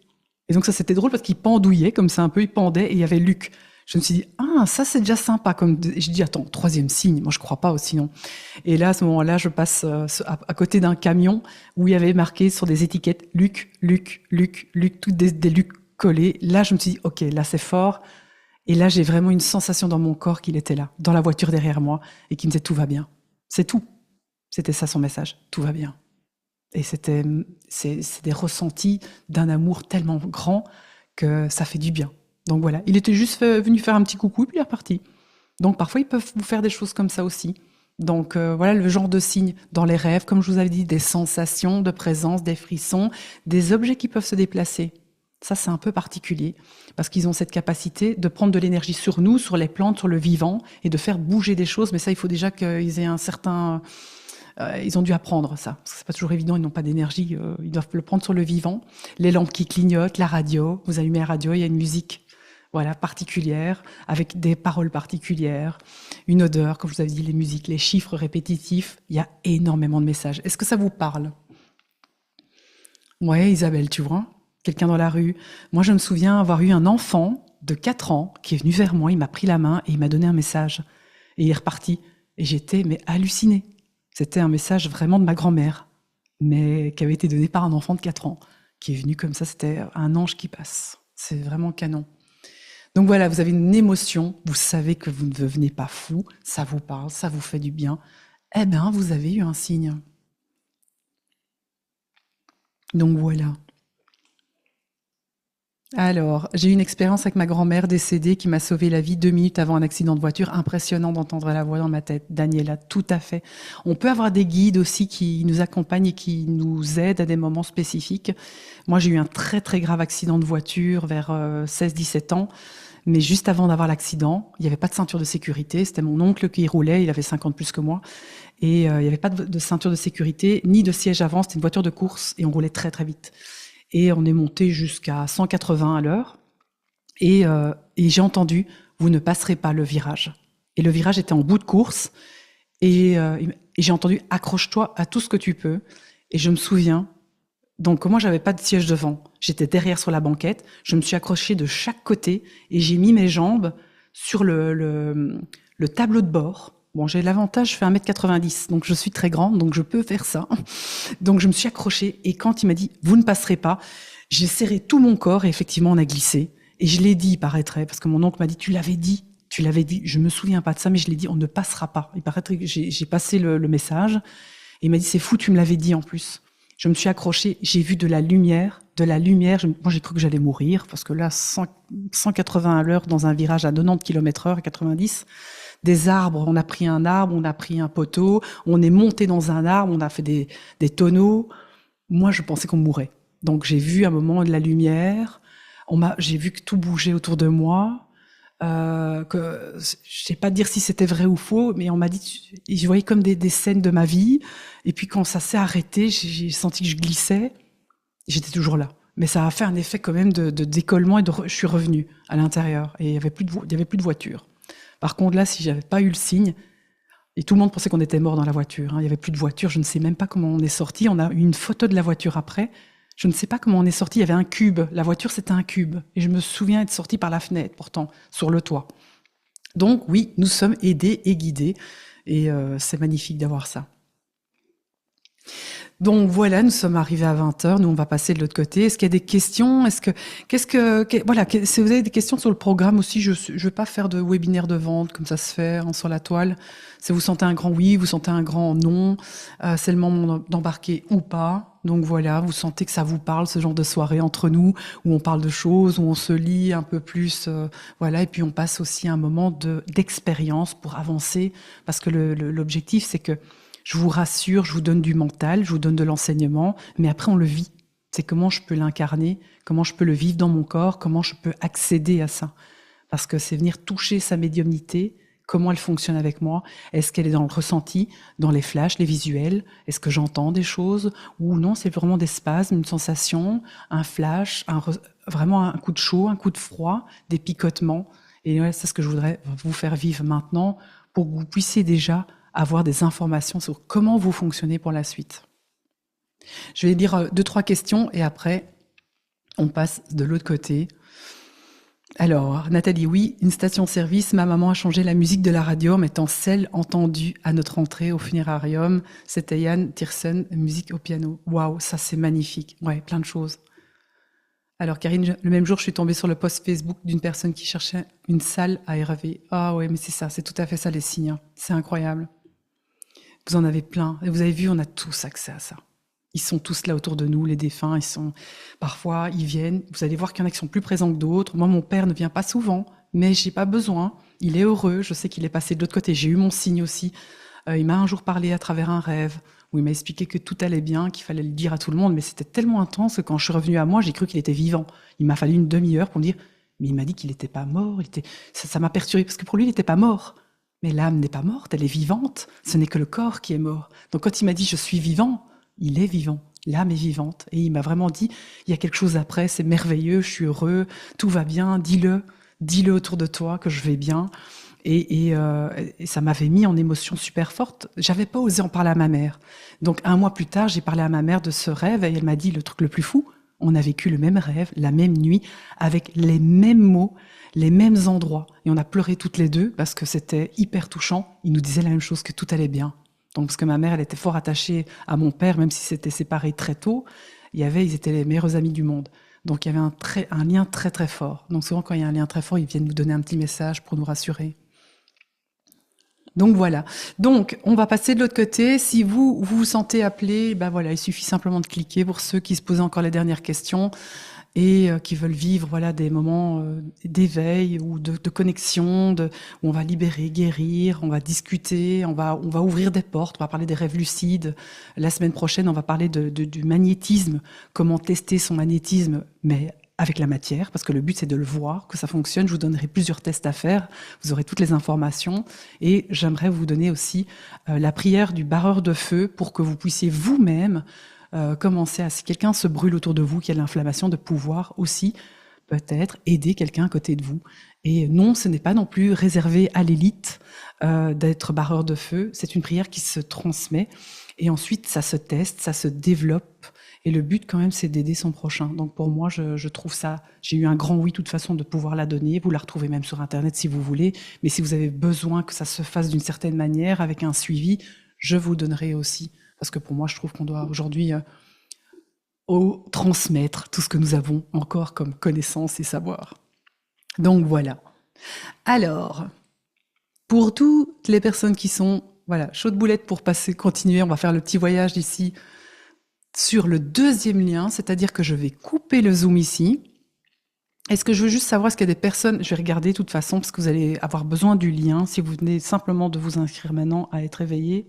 Et donc ça, c'était drôle parce qu'il pendouillait comme ça un peu, il pendait, et il y avait Luc. Je me suis dit, ça c'est déjà sympa. Je dis, attends, troisième signe, moi je crois pas aussi, non. Et là, à ce moment-là, je passe à côté d'un camion où il y avait marqué sur des étiquettes Luc, Luc, Luc, Luc, toutes des Luc collés. Là, je me suis dit, ok, là c'est fort. Et là, j'ai vraiment une sensation dans mon corps qu'il était là, dans la voiture derrière moi, et qu'il me disait, tout va bien. C'est tout. C'était ça son message, tout va bien. Et c'est des ressentis d'un amour tellement grand que ça fait du bien. Donc voilà, il était juste venu faire un petit coucou et puis il est reparti. Donc parfois, ils peuvent vous faire des choses comme ça aussi. Donc voilà le genre de signes dans les rêves, comme je vous avais dit, des sensations de présence, des frissons, des objets qui peuvent se déplacer. Ça, c'est un peu particulier, parce qu'ils ont cette capacité de prendre de l'énergie sur nous, sur les plantes, sur le vivant, et de faire bouger des choses. Mais ça, il faut déjà qu'ils aient un certain... ils ont dû apprendre ça, parce que c'est pas toujours évident, ils n'ont pas d'énergie, ils doivent le prendre sur le vivant. Les lampes qui clignotent, la radio, vous allumez la radio, il y a une musique particulière, avec des paroles particulières, une odeur, comme je vous avais dit, les musiques, les chiffres répétitifs, il y a énormément de messages. Est-ce que ça vous parle? Ouais, Isabelle, tu vois, quelqu'un dans la rue. Moi, je me souviens avoir eu un enfant de 4 ans qui est venu vers moi, il m'a pris la main et il m'a donné un message. Et il est reparti. Et j'étais hallucinée. C'était un message vraiment de ma grand-mère, mais qui avait été donné par un enfant de 4 ans, qui est venu comme ça, c'était un ange qui passe. C'est vraiment canon. Donc voilà, vous avez une émotion, vous savez que vous ne devenez pas fou, ça vous parle, ça vous fait du bien. Eh bien, vous avez eu un signe. Donc voilà. Alors, j'ai eu une expérience avec ma grand-mère décédée qui m'a sauvé la vie 2 minutes avant un accident de voiture. Impressionnant d'entendre la voix dans ma tête. Daniela, tout à fait. On peut avoir des guides aussi qui nous accompagnent et qui nous aident à des moments spécifiques. Moi, j'ai eu un très très grave accident de voiture vers 16-17 ans. Mais juste avant d'avoir l'accident, il n'y avait pas de ceinture de sécurité. C'était mon oncle qui roulait, il avait 50 plus que moi. Et il n'y avait pas de ceinture de sécurité, ni de siège avant. C'était une voiture de course et on roulait très très vite. Et on est monté jusqu'à 180 à l'heure. Et j'ai entendu, vous ne passerez pas le virage. Et le virage était en bout de course. Et j'ai entendu, accroche-toi à tout ce que tu peux. Et je me souviens, donc moi, j'avais pas de siège devant. J'étais derrière sur la banquette. Je me suis accrochée de chaque côté et j'ai mis mes jambes sur le tableau de bord. Bon, j'ai l'avantage, je fais 1m90, donc je suis très grande, donc je peux faire ça. Donc je me suis accrochée et quand il m'a dit « vous ne passerez pas », j'ai serré tout mon corps et effectivement on a glissé. Et je l'ai dit, il paraîtrait, parce que mon oncle m'a dit « tu l'avais dit ». Je me souviens pas de ça, mais je l'ai dit, on ne passera pas. Il paraîtrait que j'ai passé le message et il m'a dit « c'est fou, tu me l'avais dit en plus ». Je me suis accrochée, j'ai vu de la lumière. Moi, j'ai cru que j'allais mourir, parce que là, 180 à l'heure dans un virage à 90 km/h, à 90, des arbres, on a pris un arbre, on a pris un poteau, on est monté dans un arbre, on a fait des tonneaux. Moi, je pensais qu'on mourrait. Donc, j'ai vu un moment de la lumière, j'ai vu que tout bougeait autour de moi, que je sais pas dire si c'était vrai ou faux, mais on m'a dit, je voyais comme des scènes de ma vie, et puis quand ça s'est arrêté, j'ai senti que je glissais, et j'étais toujours là. Mais ça a fait un effet quand même de décollement, et je suis revenue à l'intérieur, et il y avait plus de voiture. Par contre là, si j'avais pas eu le signe, Et tout le monde pensait qu'on était mort dans la voiture, hein. Il y avait plus de voiture, je ne sais même pas comment on est sorti. On a eu une photo de la voiture après. Je ne sais pas comment on est sorti. Il y avait un cube. La voiture, c'était un cube. Et je me souviens être sorti par la fenêtre, pourtant, sur le toit. Donc oui, nous sommes aidés et guidés. Et c'est magnifique d'avoir ça. Donc voilà, nous sommes arrivés à 20h, nous on va passer de l'autre côté. Est-ce qu'il y a des questions? Voilà, si vous avez des questions sur le programme aussi, je vais pas faire de webinaire de vente comme ça se fait sur la toile. Si vous sentez un grand oui, vous sentez un grand non, c'est le moment d'embarquer ou pas. Donc voilà, vous sentez que ça vous parle, ce genre de soirée entre nous, où on parle de choses, où on se lit un peu plus, voilà, et puis on passe aussi un moment d'expérience pour avancer, parce que l'objectif c'est que je vous rassure, je vous donne du mental, je vous donne de l'enseignement, mais après on le vit. C'est comment je peux l'incarner, comment je peux le vivre dans mon corps, comment je peux accéder à ça. Parce que c'est venir toucher sa médiumnité, comment elle fonctionne avec moi, est-ce qu'elle est dans le ressenti, dans les flashs, les visuels, est-ce que j'entends des choses, ou non, c'est vraiment des spasmes, une sensation, un flash, vraiment un coup de chaud, un coup de froid, des picotements. Et ouais, c'est ce que je voudrais vous faire vivre maintenant pour que vous puissiez déjà avoir des informations sur comment vous fonctionnez pour la suite. Je vais dire 2-3 questions et après, on passe de l'autre côté. Alors, Nathalie, oui, une station-service. Ma maman a changé la musique de la radio en mettant celle entendue à notre entrée au funérarium. C'était Yann Tiersen, musique au piano. Waouh, ça c'est magnifique. Ouais, plein de choses. Alors, Karine, le même jour, je suis tombée sur le post Facebook d'une personne qui cherchait une salle à Hervé. Ah ouais, mais c'est ça, c'est tout à fait ça les signes. Hein. C'est incroyable. Vous en avez plein. Et vous avez vu, on a tous accès à ça. Ils sont tous là autour de nous, les défunts. Parfois, ils viennent. Vous allez voir qu'il y en a qui sont plus présents que d'autres. Moi, mon père ne vient pas souvent, mais j'ai pas besoin. Il est heureux. Je sais qu'il est passé de l'autre côté. J'ai eu mon signe aussi. Il m'a un jour parlé à travers un rêve où il m'a expliqué que tout allait bien, qu'il fallait le dire à tout le monde. Mais c'était tellement intense que quand je suis revenue à moi, j'ai cru qu'il était vivant. Il m'a fallu une demi-heure pour me dire, mais il m'a dit qu'il n'était pas mort. Ça m'a perturbé parce que pour lui, il n'était pas mort. Mais l'âme n'est pas morte, elle est vivante. Ce n'est que le corps qui est mort. Donc quand il m'a dit « je suis vivant », il est vivant. L'âme est vivante. Et il m'a vraiment dit « il y a quelque chose après, c'est merveilleux, je suis heureux, tout va bien, dis-le autour de toi que je vais bien ». Et ça m'avait mis en émotion super forte. J'avais pas osé en parler à ma mère. Donc 1 mois plus tard, j'ai parlé à ma mère de ce rêve et elle m'a dit le truc le plus fou. On a vécu le même rêve, la même nuit, avec les mêmes mots, les mêmes endroits. Et on a pleuré toutes les deux parce que c'était hyper touchant. Il nous disait la même chose, que tout allait bien. Donc, parce que ma mère, elle était fort attachée à mon père, même si c'était séparé très tôt. Ils étaient les meilleurs amis du monde. Donc, il y avait un lien très, très fort. Donc, souvent, quand il y a un lien très fort, ils viennent nous donner un petit message pour nous rassurer. Donc voilà. Donc on va passer de l'autre côté. Si vous vous sentez appelé, ben voilà, il suffit simplement de cliquer pour ceux qui se posent encore les dernières questions et qui veulent vivre voilà des moments d'éveil ou de connexion, où on va libérer, guérir, on va discuter, on va ouvrir des portes, on va parler des rêves lucides. La semaine prochaine, on va parler du magnétisme, comment tester son magnétisme, mais avec la matière, parce que le but c'est de le voir, que ça fonctionne. Je vous donnerai plusieurs tests à faire, vous aurez toutes les informations, et j'aimerais vous donner aussi la prière du barreur de feu pour que vous puissiez vous-même commencer à, si quelqu'un se brûle autour de vous, qu'il y a de l'inflammation, de pouvoir aussi peut-être aider quelqu'un à côté de vous. Et non, ce n'est pas non plus réservé à l'élite d'être barreur de feu, c'est une prière qui se transmet, et ensuite ça se teste, ça se développe. Et le but, quand même, c'est d'aider son prochain. Donc, pour moi, je trouve ça... J'ai eu un grand oui, de toute façon, de pouvoir la donner. Vous la retrouvez même sur Internet, si vous voulez. Mais si vous avez besoin que ça se fasse d'une certaine manière, avec un suivi, je vous donnerai aussi. Parce que pour moi, je trouve qu'on doit aujourd'hui transmettre tout ce que nous avons encore comme connaissance et savoir. Donc, voilà. Alors, pour toutes les personnes qui sont chaudes boulettes pour continuer, on va faire le petit voyage d'ici sur le deuxième lien, c'est-à-dire que je vais couper le zoom ici. Est-ce que je veux juste savoir, est-ce qu'il y a des personnes, je vais regarder de toute façon, parce que vous allez avoir besoin du lien, si vous venez simplement de vous inscrire maintenant à être éveillé.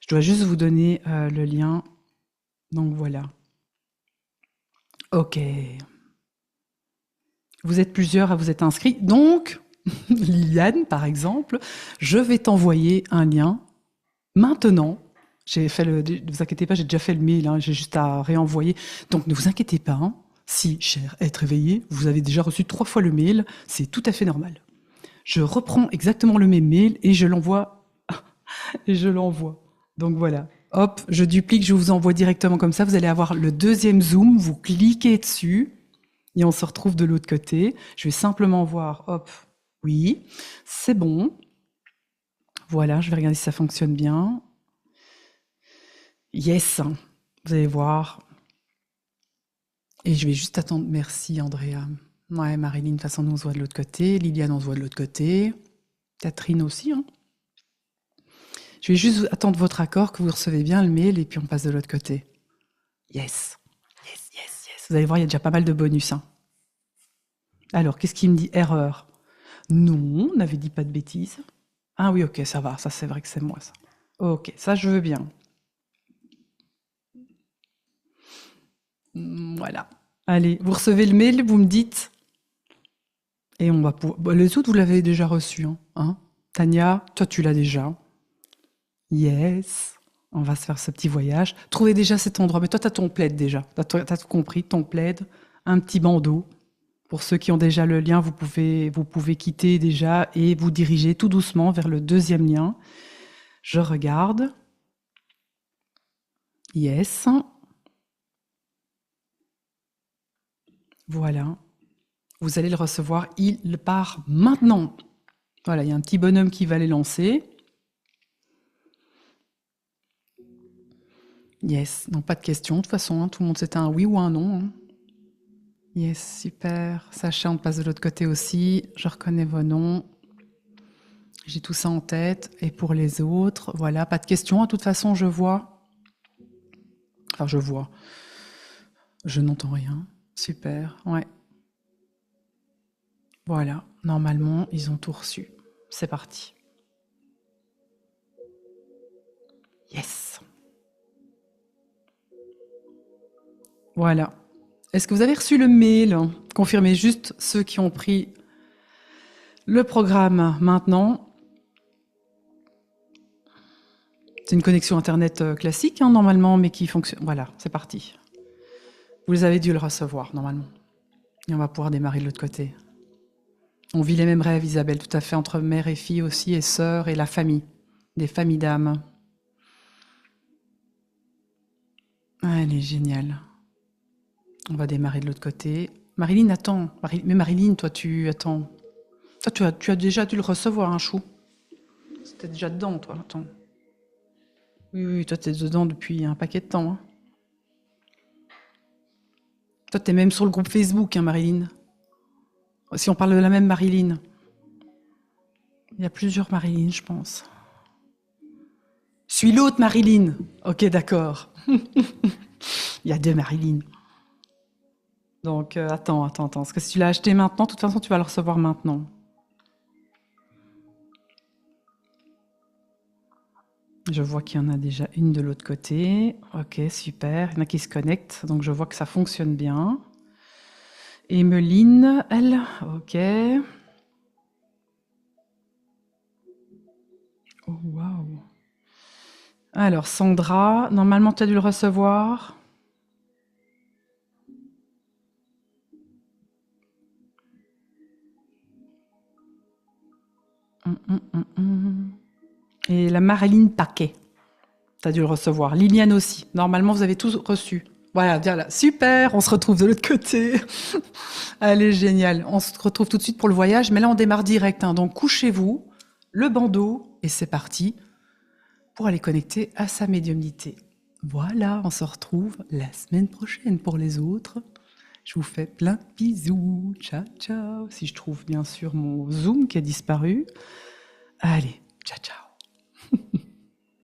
Je dois juste vous donner le lien. Donc voilà. Ok. Vous êtes plusieurs à vous être inscrits. Donc, Liliane, par exemple, je vais t'envoyer un lien maintenant. Ne vous inquiétez pas, j'ai déjà fait le mail, hein, j'ai juste à réenvoyer. Donc ne vous inquiétez pas, hein, si, cher être éveillé, vous avez déjà reçu 3 fois le mail, c'est tout à fait normal. Je reprends exactement le même mail et je l'envoie et je l'envoie. Donc voilà. Hop, je duplique, je vous envoie directement comme ça. Vous allez avoir le deuxième zoom, vous cliquez dessus et on se retrouve de l'autre côté. Je vais simplement voir, hop, oui, c'est bon. Voilà, je vais regarder si ça fonctionne bien. Yes, vous allez voir. Et je vais juste attendre. Merci, Andrea. Ouais, Marilyn, de toute façon, nous on se voit de l'autre côté. Liliane, on se voit de l'autre côté. Catherine aussi. Hein. Je vais juste attendre votre accord, que vous recevez bien le mail, et puis on passe de l'autre côté. Yes. Yes, yes, yes. Vous allez voir, il y a déjà pas mal de bonus. Hein. Alors, qu'est-ce qui me dit erreur? Non, on n'avait dit pas de bêtises. Ah oui, ok, ça va. Ça, c'est vrai que c'est moi, ça. Ok, ça, je veux bien. Voilà. Allez, vous recevez le mail, vous me dites. Et on va pouvoir. Bon, les autres, vous l'avez déjà reçu. Hein. Tania, toi, tu l'as déjà. Yes. On va se faire ce petit voyage. Trouvez déjà cet endroit. Mais toi, tu as ton plaid déjà. Tu as tout compris, ton plaid. Un petit bandeau. Pour ceux qui ont déjà le lien, vous pouvez quitter déjà et vous diriger tout doucement vers le deuxième lien. Je regarde. Yes. Voilà. Vous allez le recevoir. Il part maintenant. Voilà, il y a un petit bonhomme qui va les lancer. Yes, non, pas de question. De toute façon, hein, tout le monde c'était un oui ou un non. Hein. Yes, super. Sacha, on passe de l'autre côté aussi. Je reconnais vos noms. J'ai tout ça en tête. Et pour les autres, voilà, pas de question. De toute façon, je vois. Enfin, je vois. Je n'entends rien. Super, ouais. Voilà, normalement, ils ont tout reçu. C'est parti. Yes. Voilà. Est-ce que vous avez reçu le mail? Confirmez juste ceux qui ont pris le programme maintenant. C'est une connexion Internet classique, hein, normalement, mais qui fonctionne. Voilà, c'est parti. Vous avez dû le recevoir, normalement. Et on va pouvoir démarrer de l'autre côté. On vit les mêmes rêves, Isabelle, tout à fait, entre mère et fille aussi, et sœur, et la famille. Des familles d'âmes. Ah, elle est géniale. On va démarrer de l'autre côté. Marilyn, attends. Mais Marilyn, toi, tu attends. Toi, tu as déjà dû le recevoir, un chou. C'était déjà dedans, toi. Attends. Oui, oui, toi, t'es dedans depuis un paquet de temps. Hein. Toi, t'es même sur le groupe Facebook, hein, Marilyn. Si on parle de la même Marilyn. Il y a plusieurs Marilyn, je pense. Suis l'autre Marilyn. Ok, d'accord. Il y a deux Marilyn. Donc, attends. Parce que si tu l'as acheté maintenant, de toute façon, tu vas le recevoir maintenant. Je vois qu'il y en a déjà une de l'autre côté. Ok, super. Il y en a qui se connectent. Donc, je vois que ça fonctionne bien. Emeline, elle. Ok. Oh, waouh. Alors, Sandra, normalement, tu as dû le recevoir. Et la Marilyn Paquet, tu as dû le recevoir. Liliane aussi. Normalement, vous avez tous reçu. Voilà, bien là. Super, on se retrouve de l'autre côté. Allez, génial. On se retrouve tout de suite pour le voyage. Mais là, on démarre direct. Hein. Donc, couchez-vous, le bandeau, et c'est parti pour aller connecter à sa médiumnité. Voilà, on se retrouve la semaine prochaine pour les autres. Je vous fais plein de bisous. Ciao, ciao. Si je trouve bien sûr mon Zoom qui a disparu. Allez, ciao, ciao.